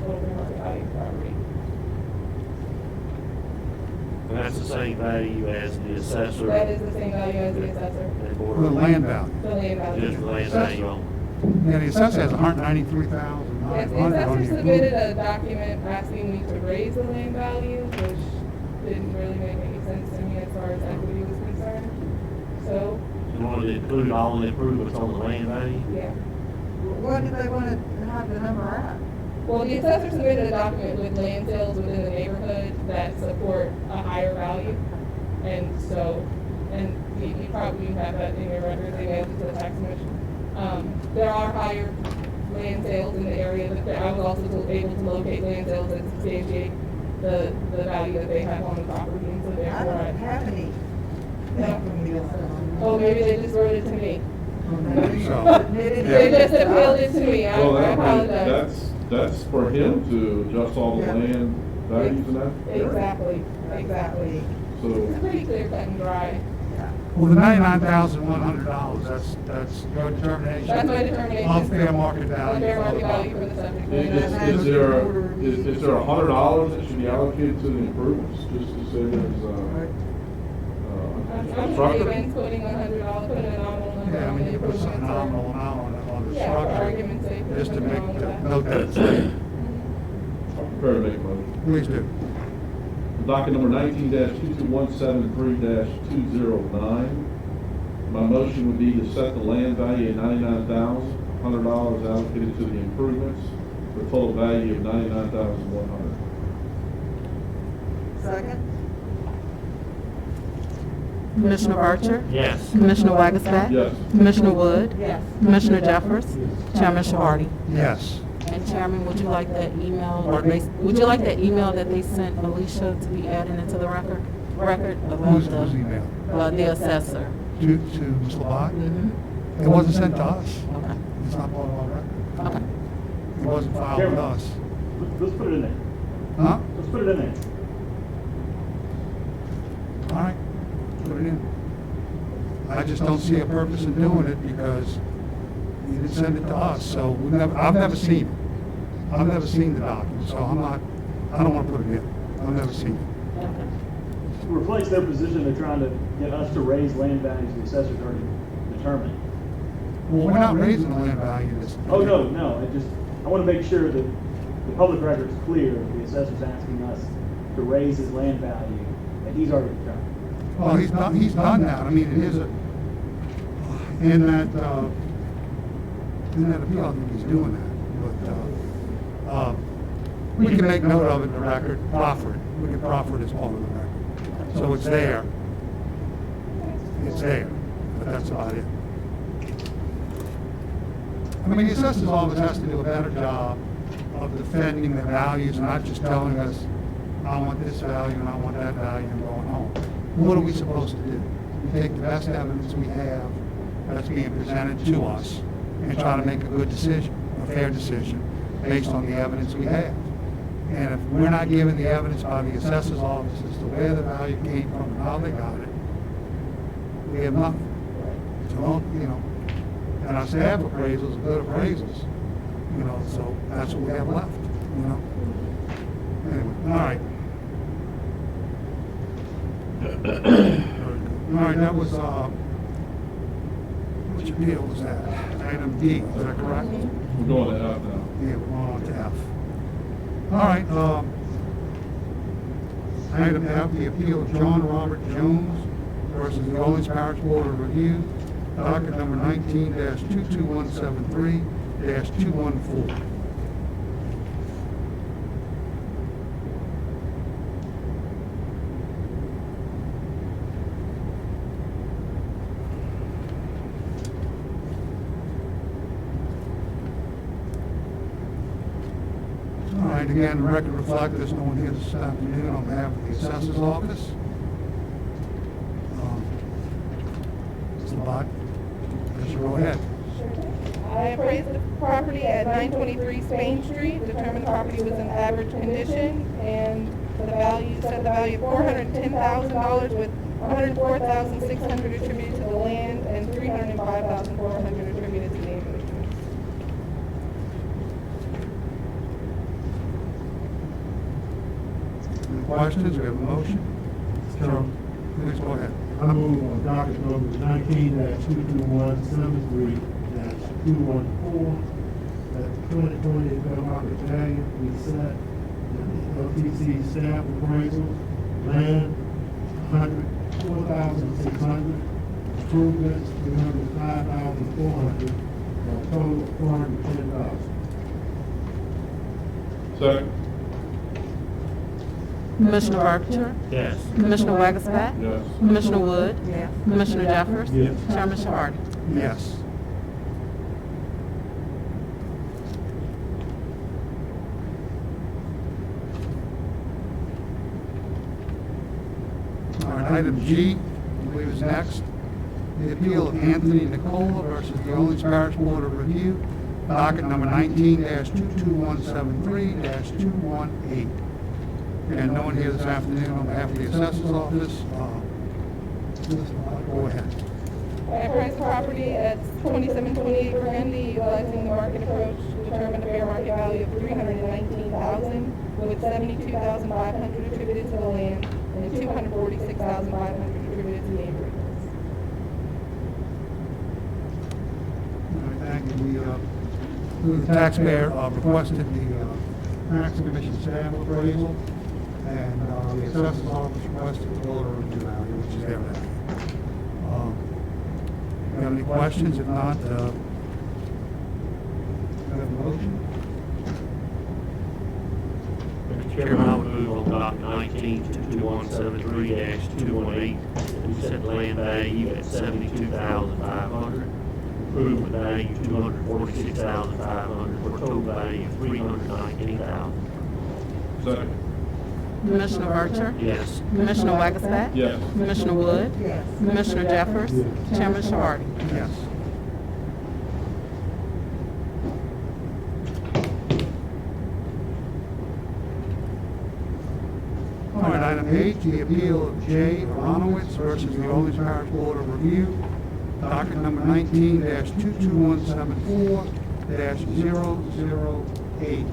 total fair market value of the property. And that's the same value as the assessor. That is the same value as the assessor, and Board The of land Review. value. the land value. Just the land value on. Yeah, the assessor has Yes, $193,900 the on assessor the submitted improvement. a document asking me to raise the land value, which didn't really make any sense to me as far as equity was concerned. So, You wanted to include all the improvements on the land value? yeah. What do they want to have the number at? Well, the assessor submitted a document with land sales within the neighborhood that support a higher value. And so, and you probably have that in your records, they mailed it to the tax commission. There are higher land sales in the area, but I was also able to locate land sales that substantiate the value that they have on the property, and so I therefore don't have any. Oh, maybe they just wrote it to me. So, They just appealed it to me, I Well, apologize. that's for him to adjust all the Yeah. land values in that area. Exactly, exactly. So, It's pretty clear cut and dry. well, the $99,100, that's your determination? That's my determination. Of fair market On value. fair for market the value property. for the subject is land. there $100 that should be allocated to the improvements, just to say I'm structure? even putting $100, putting a nominal number Yeah, I on mean, the you put some improvements. nominal amount on the Yeah, for structure. argument's sake. If just to note that it's there. I'm prepared to make a motion. Please do. Docket number 19-22173-209. My motion would be to set the land value at $99,100 allocated to the improvements for a total value of $99,100. Second? Commissioner Archer? Yes. Commissioner Wagustat? Yes. Commissioner Wood? Yes. Commissioner Jeffers? Chairman Shawardy? Yes. And Chairman, would you like that email, would you like that email that they sent Alicia to be added into the record about Whose the, email? the assessor? To Ms. Labat? Mhm. It wasn't sent to us. Okay, It's not part of our record. okay. It wasn't filed with us. Let's put it in there. Huh? Let's put it in there. All right, put it in. I just don't see a purpose in doing it because you didn't send it to us, so I've never seen it. I've never seen the document, so I don't want to put it in. I've never seen it. To reflect their position, they're trying to get us to raise land values the assessors already determined. Well, we're not raising the land value this. Oh, no, I want to make sure that the public record is clear that the assessor's asking us to raise his land value that he's already determined. Well, he's done that. I mean, it is in that appeal, I think he's doing that. But, we can make note of it in the record, proffer it. We can proffer it as part of the record. So it's there. It's there, but that's about it. I mean, the assessor's office has to do a better job of defending the values, and not just telling us, I want this value and I want that value and going home. What are we supposed to do? We take the best evidence we have that's being presented to us and try to make a good decision, a fair decision, based on the evidence we have. And if we're not given the evidence by the assessor's office as to where the value came from and how they got it, we have nothing. So, and our staff appraisals are good appraisals, so that's what we have left, Anyway, all right. All right, that was, which appeal was that? Item D, is that correct? We're going to F now. Yeah, we're on to F. All right, item F, the appeal of John Robert Jones versus the Orleans Parish Board of Review, docket number 19-22173-214. All right, again, the record reflects there's no one here this afternoon on behalf of the assessor's office. Ms. Labat, yes, go ahead. I appraised the property at 923 Spain Street, determined the property was in average condition, and set the value of $410,000 with $104,600 attributed to the land and $305,400 attributed to the improvements. Any questions? We have a motion? Sure. Please go ahead. I move on docket number 19-22173-214, that 2020 fair market value be set, LTC staff appraisal, land, $104,600, improvements, $305,400, for a total of $410,000. Second. Commissioner Archer? Yes. Commissioner Wagustat? Yes. Commissioner Wood? Yes. Commissioner Jeffers? Yes. Chairman Shawardy? Yes. All right, item G, I believe is next. The appeal of Anthony Nicola versus the Orleans Parish Board of Review, docket number 19-22173-218. And no one here this afternoon on behalf of the assessor's office. Go ahead. I appraised property at 2728 Brandy, utilizing the market approach to determine the fair market value of $319,000, with $72,500 attributed to the land and $246,500 attributed to the improvements. All right, thank you. The taxpayer requested the tax commission staff appraisal, and the assessor's office requested the builder review value, which is there now. You have any questions? If not, do you have a motion? Mr. Chairman, I would move on document 19-2173-218, that we set land value at $72,500, improvement value $246,500, for a total value of $319,000. Second. Commissioner Archer? Yes. Commissioner Wagstaff? Yes. Commissioner Wood? Yes. Commissioner Jeffers? Chairman Shawardi? Yes. All right, item H, the appeal of J. Aronowitz versus the Orleans Parish Board of Review, docket number 19-22174-008.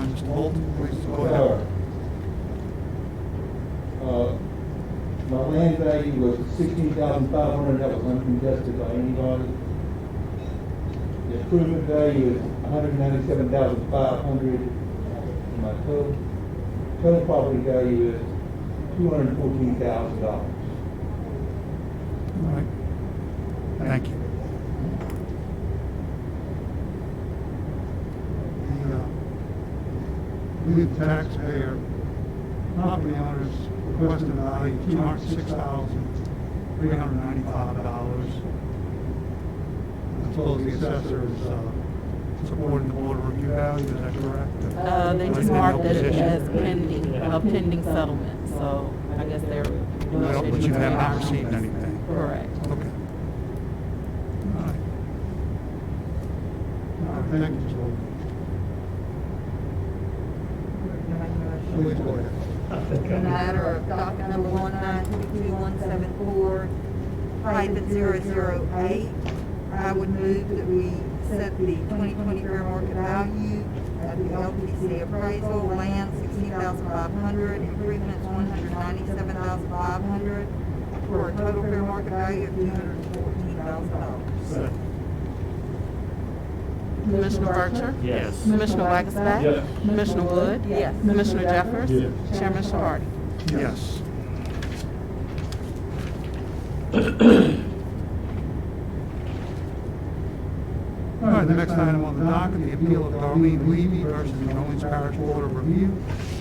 Mr. Bolton, please go ahead. My land value was $16,500, that was uncontested by anybody. The improvement value is $197,500. My total property value is $214,000. All right. Thank you. The taxpayer, property owners requested a value of $206,395. I suppose the assessor is supporting the board of review value, is that correct? They just marked it as pending, a pending settlement, so I guess they're. Well, but you have not received anything. Correct. Okay. All right. All right, thank you, Mr. Bolton. Please go ahead. In the matter of docket number 19-22174-008, I would move that we set the 2020 fair market value at the LTC appraisal, land $16,500, improvements $197,500, for a total fair market value of $214,000. Commissioner Archer? Yes. Commissioner Wagstaff? Yes. Commissioner Wood? Yes. Commissioner Jeffers? Yes. Chairman Shawardi? Yes. All right, the next item on the docket, the appeal of Darlene Levy versus the Orleans Parish Board of Review,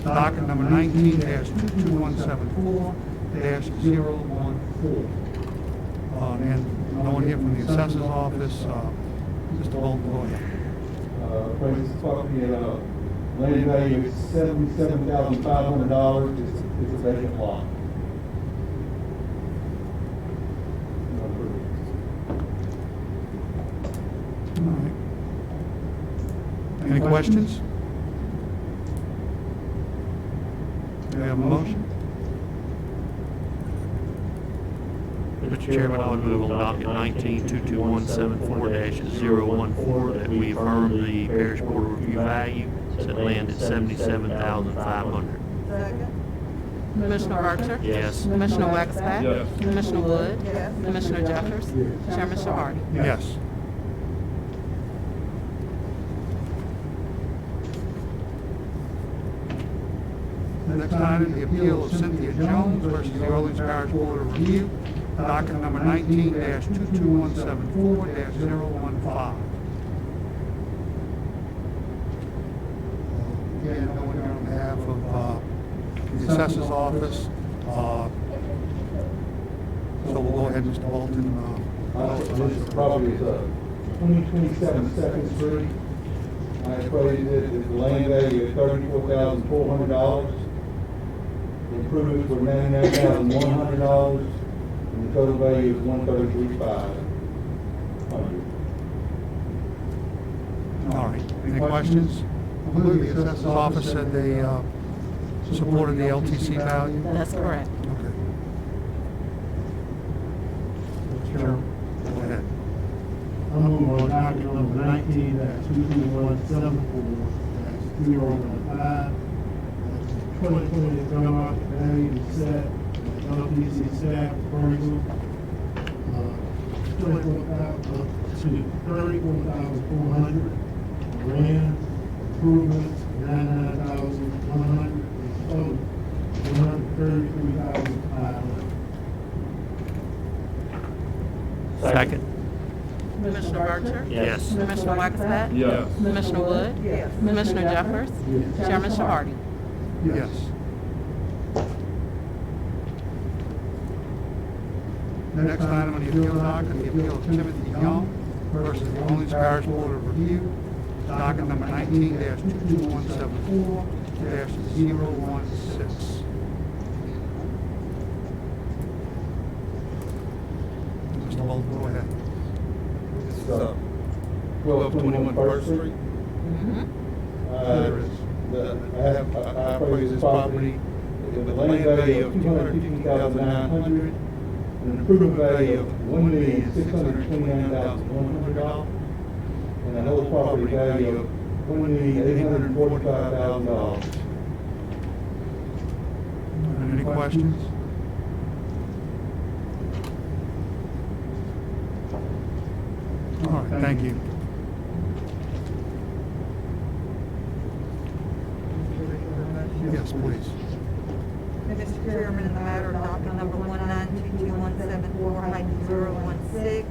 docket number 19-22174-014. And no one here from the assessor's office. Mr. Bolton, go ahead. Appraised property at land value is $77,500. It's a vacant lot. All right. Any questions? Do we have a motion? Mr. Chairman, I would move on docket 19-22174-014, that we affirm the parish board of review value, set land at $77,500. Second. Commissioner Archer? Yes. Commissioner Wagstaff? Yes. Commissioner Wood? Yes. Commissioner Jeffers? Chairman Shawardi? Yes. The next item, the appeal of Cynthia Jones versus the Orleans Parish Board of Review, docket number 19-22174-015. Again, no one here on behalf of the assessor's office. So we'll go ahead, Mr. Bolton. This property is 2027 Second Street. I appraised it at the land value of $34,400. The improvements were $99,100, and the total value is $133,500. All right, any questions? I believe the assessor's office said they supported the LTC value. That's correct. Okay. Sure. Go ahead. I move on docket number 19-22174-015. 2020 fair market value is set, LTC staff appraisal, $34,400. Land improvements, $99,100. Total, $133,500. Second. Commissioner Archer? Yes. Commissioner Wagstaff? Yes. Commissioner Wood? Yes. Commissioner Jeffers? Yes. Chairman Shavardi? Yes. Next item on the appeal docket, the appeal of Timothy Young versus the Orleans Parish Board of Review, docket number 19-22174-016. Mr. Bolton, go ahead. It's 1221 First Street. I appraised this property with a land value of $215,900, an improvement value of $1,629,100, and a whole property value of $1,845,000. Any questions? All right, thank you. Yes, please. Mr. Chairman, in the matter of docket number 1922174-016,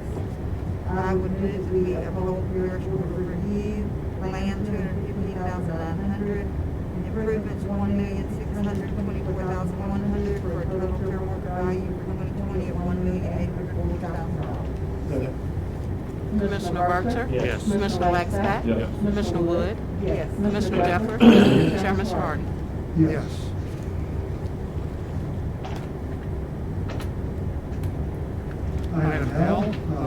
I would move that we uphold Parish Board of Review, land $215,900, improvements $1,624,100 for a total fair market value for 2020 of $1,840,000. Commissioner Archer? Yes. Commissioner Wagstaff? Yes. Commissioner Wood? Yes. Commissioner Jeffers? Chairman Shavardi? Yes. Item L,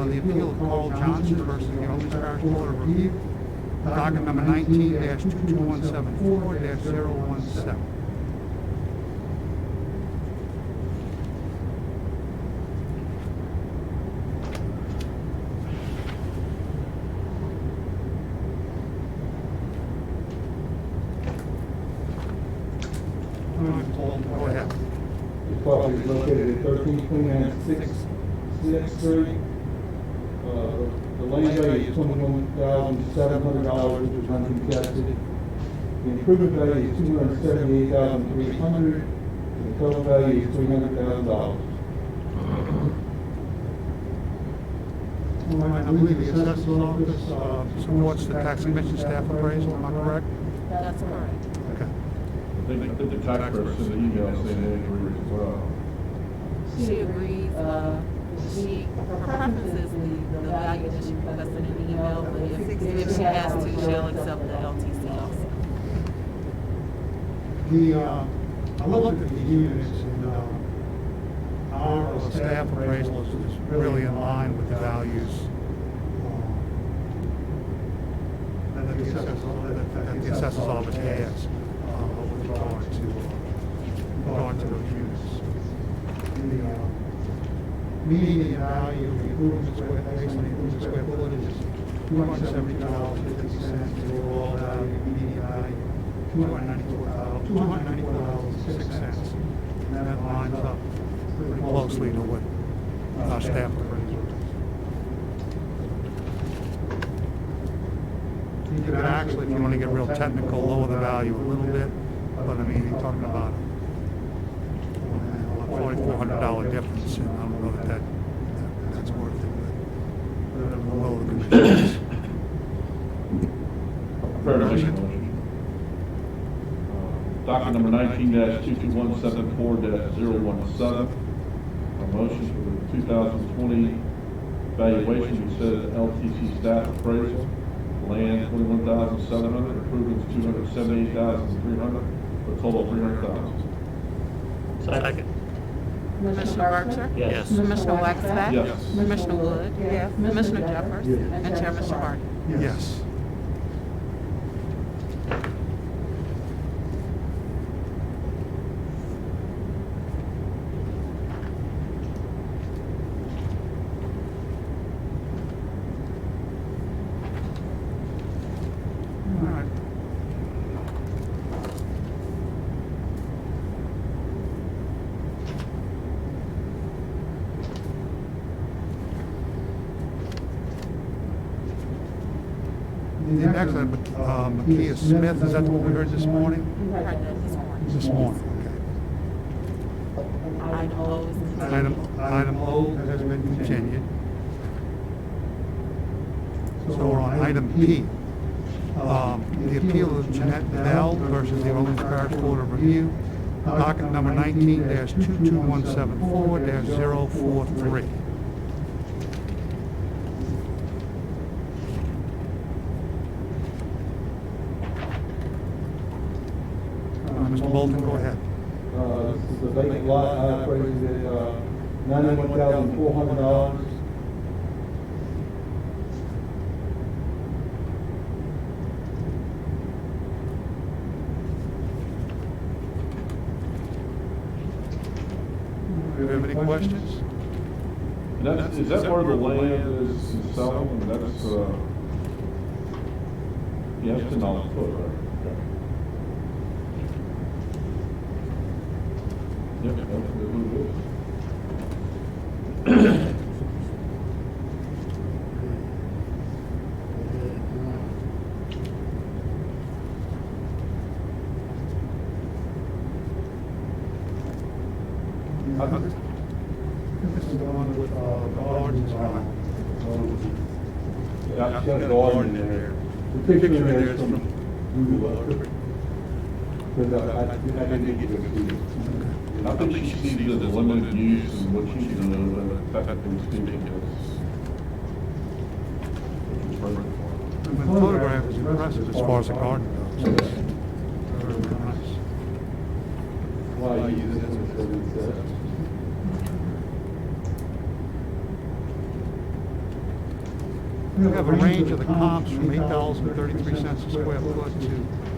the appeal of Carl Johnson versus the Orleans Parish Board of Review, docket number 19-22174-017. All right, Paul, go ahead. The property is located at 1329 6th Street. The land value is $21,700, which is uncontested. The improvement value is $278,300, and the total value is $300,000. All right, I believe the assessor's office supports the tax commission staff appraisal, am I correct? That's correct. Okay. I think the taxpayer sent an email saying they agree as well. She agrees, her preference is the value that she requested in the email, but if she has to, she'll accept the LTC also. I looked at the units and, our staff appraisal is really in line with the values that the assessor's office has with regard to those units. The median value of the improvement square, based on the improvement square footage is $270.50, the overall value, median value, $294.06. And that lines up pretty closely to what our staff appraisal is. You could actually, if you want to get real technical, lower the value a little bit, but I mean, you're talking about a $4,400 difference, and I don't know that's worth it, but below the commissions. Fair to make a motion. Docket number 19-22174-017. A motion for the 2020 valuation, you said LTC staff appraisal. Land $21,700, improvements $278,300, for a total of $300,000. Second. Commissioner Archer? Yes. Commissioner Wagstaff? Yes. Commissioner Wood? Yes. Commissioner Jeffers? And Chairman Shavardi? Yes. All right. The next item, Makia Smith, is that the one we heard this morning? We heard that this morning. This morning, Item O is okay. continued. Item O has been continued. So we're on item P. The appeal of Jeanette Bell versus the Orleans Parish Board of Review, docket number 19-22174-043. Mr. Bolton, go ahead. This is a vacant lot, I appraised it, $91,400. Do you have any questions? Is that where the land is selling? And that's, yeah, it's $10 a foot, right? Okay. Yep, that's what it is. This is the one with gardens around. Yeah, it's got a garden in there. The picture in there is from Google Earth. Because I didn't get to see it. I think she sees it as limited use and what she's gonna do, but technically speaking, it's The photograph is impressive as far as the garden goes. Very nice. Why I use this one because it's, We have a range of the comps from $8.33 a square foot to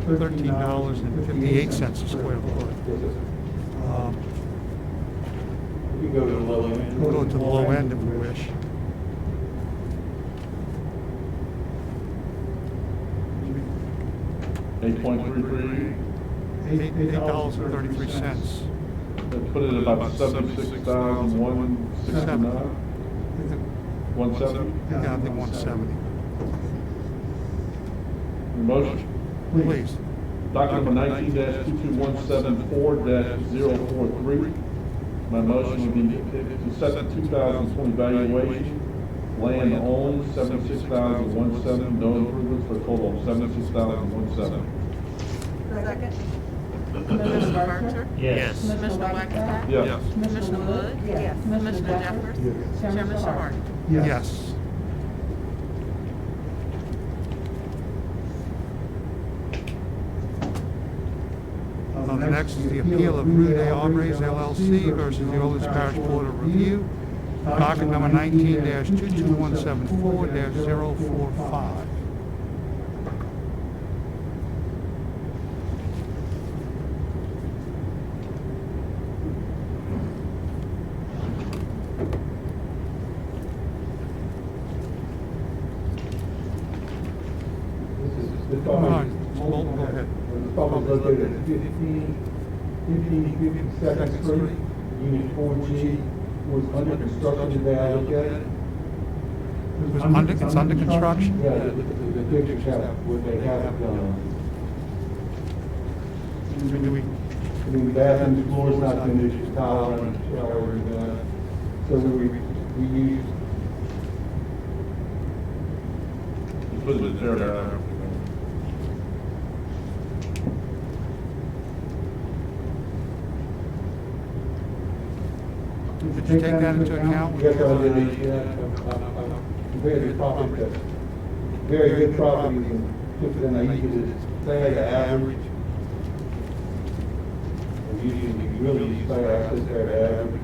$13.58 a square foot. you can go to the low end. We'll go to the low end if we wish. $8.33. Put it at about 76,169. 170? Yeah, I think 170. Motion. Please. Document number 19-22174-043. My motion would be to set the 2020 valuation. Land owned, 76,170, no improvements for a total of 76,170. Second. Commissioner Bircher? Yes. Commissioner Wackenbach? Yes. Commissioner Wood? Yes. Commissioner Jeffers? Chairman Sharp? Yes. The next is the appeal of Rue des Arbres LLC versus the Orleans Parish Board of Review, docket number 19-22174-045. This All right, property, Mr. Bolton, go ahead. the property is located at 1552nd Street, Unit 4G, was under construction today, I looked at it. It's under construction? Yeah, the pictures have, what they have done. Do we, I mean, the bathroom, the floor is not finished, it's tile and shower and, so we use, Put it there. did you take that into account? yes, I did, compared to property, very good properties and took them, I usually stay at the average. And usually, you really stay at the average.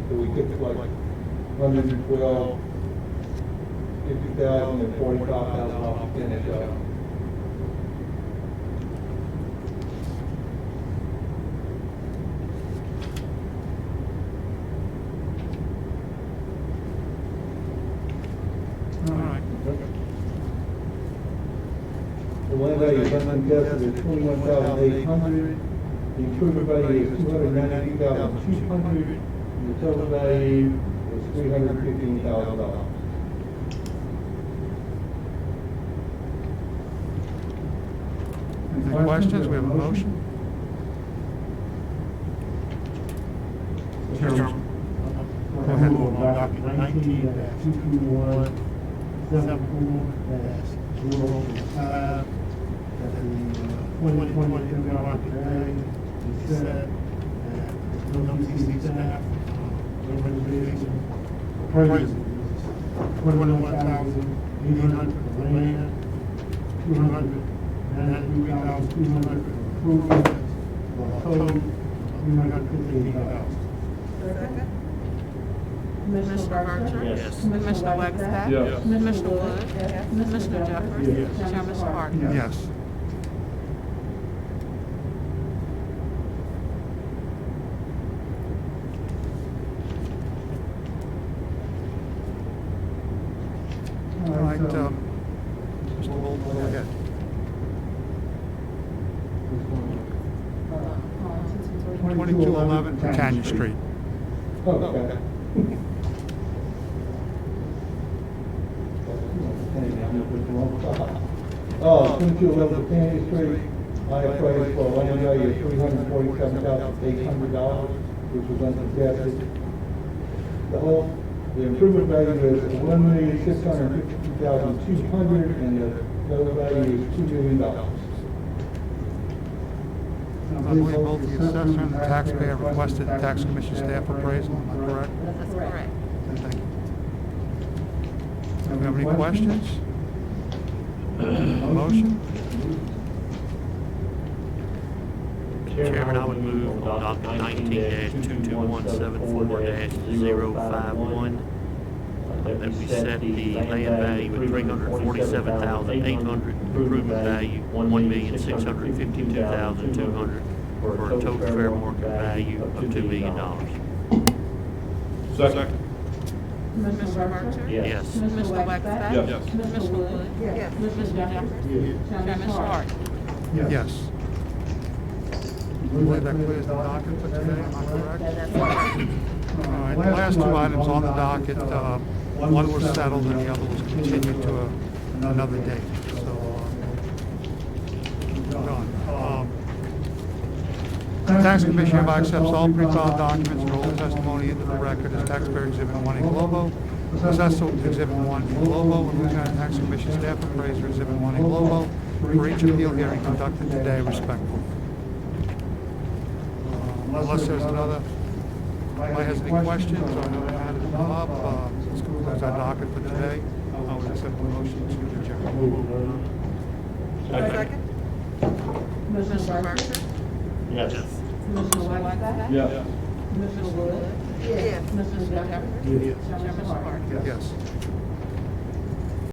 So we took like 112, 50,000 and 45,000 off the finish up. All right. The land value is uncontested is 21,800. The improvement value is 292,200. And the total value is $315,000. Any questions? We have a motion. Chairman. Go ahead. Move on docket 19-221-74-005 that the 2020 February market value is set at LTC staff recommendation appraisal. 21,800 for land, 293,200 for improvements, for a total of 315,000. Commissioner Archer? Yes. Commissioner Wagstaff? Yes. Commissioner Wood? Commissioner Jeffers? Yes. Chairman Sparks? Yes. All right, Mr. Holt, go ahead. 2211 Canyon Street. Okay. Oh, 2211 Canyon Street, I appraised for a land value of $347,800, which was uncontested. The improvement value is $1,652,200, and the total value is $2 million. I believe both the assessor and the taxpayer requested the tax commission staff appraisal, am I correct? That's correct. Thank you. Do we have any questions? Motion? Chairman, I would move on docket 19-22174-051 that we set the land value at $347,800, improvement value $1,652,200, for a total fair market value of $2 million. Second. Commissioner Archer? Yes. Commissioner Wagstaff? Yes. Commissioner Wood? Yes. Commissioner Jeffers? Chairman Sparks? Yes. I believe that clears the docket for today, am I correct? That's correct. All right, the last two items on the docket, one was settled and the other was continued to another date, so, done. The Tax Commission hereby accepts all pre-filed documents and rolls testimony into the record as taxpayer exhibit 1 in Globo, assessor exhibit 1 in Globo, and Louisiana Tax Commission staff appraiser exhibit 1 in Globo, for each appeal hearing conducted today respectively. Unless there's another, anybody has any questions, or another matter to come up, this concludes our docket for today. I would accept the motion to adjourn. Second? Commissioner Archer? Yes. Commissioner Wagstaff? Yes. Commissioner Wood? Yes. Commissioner Jeffers? Chairman Sparks? Yes.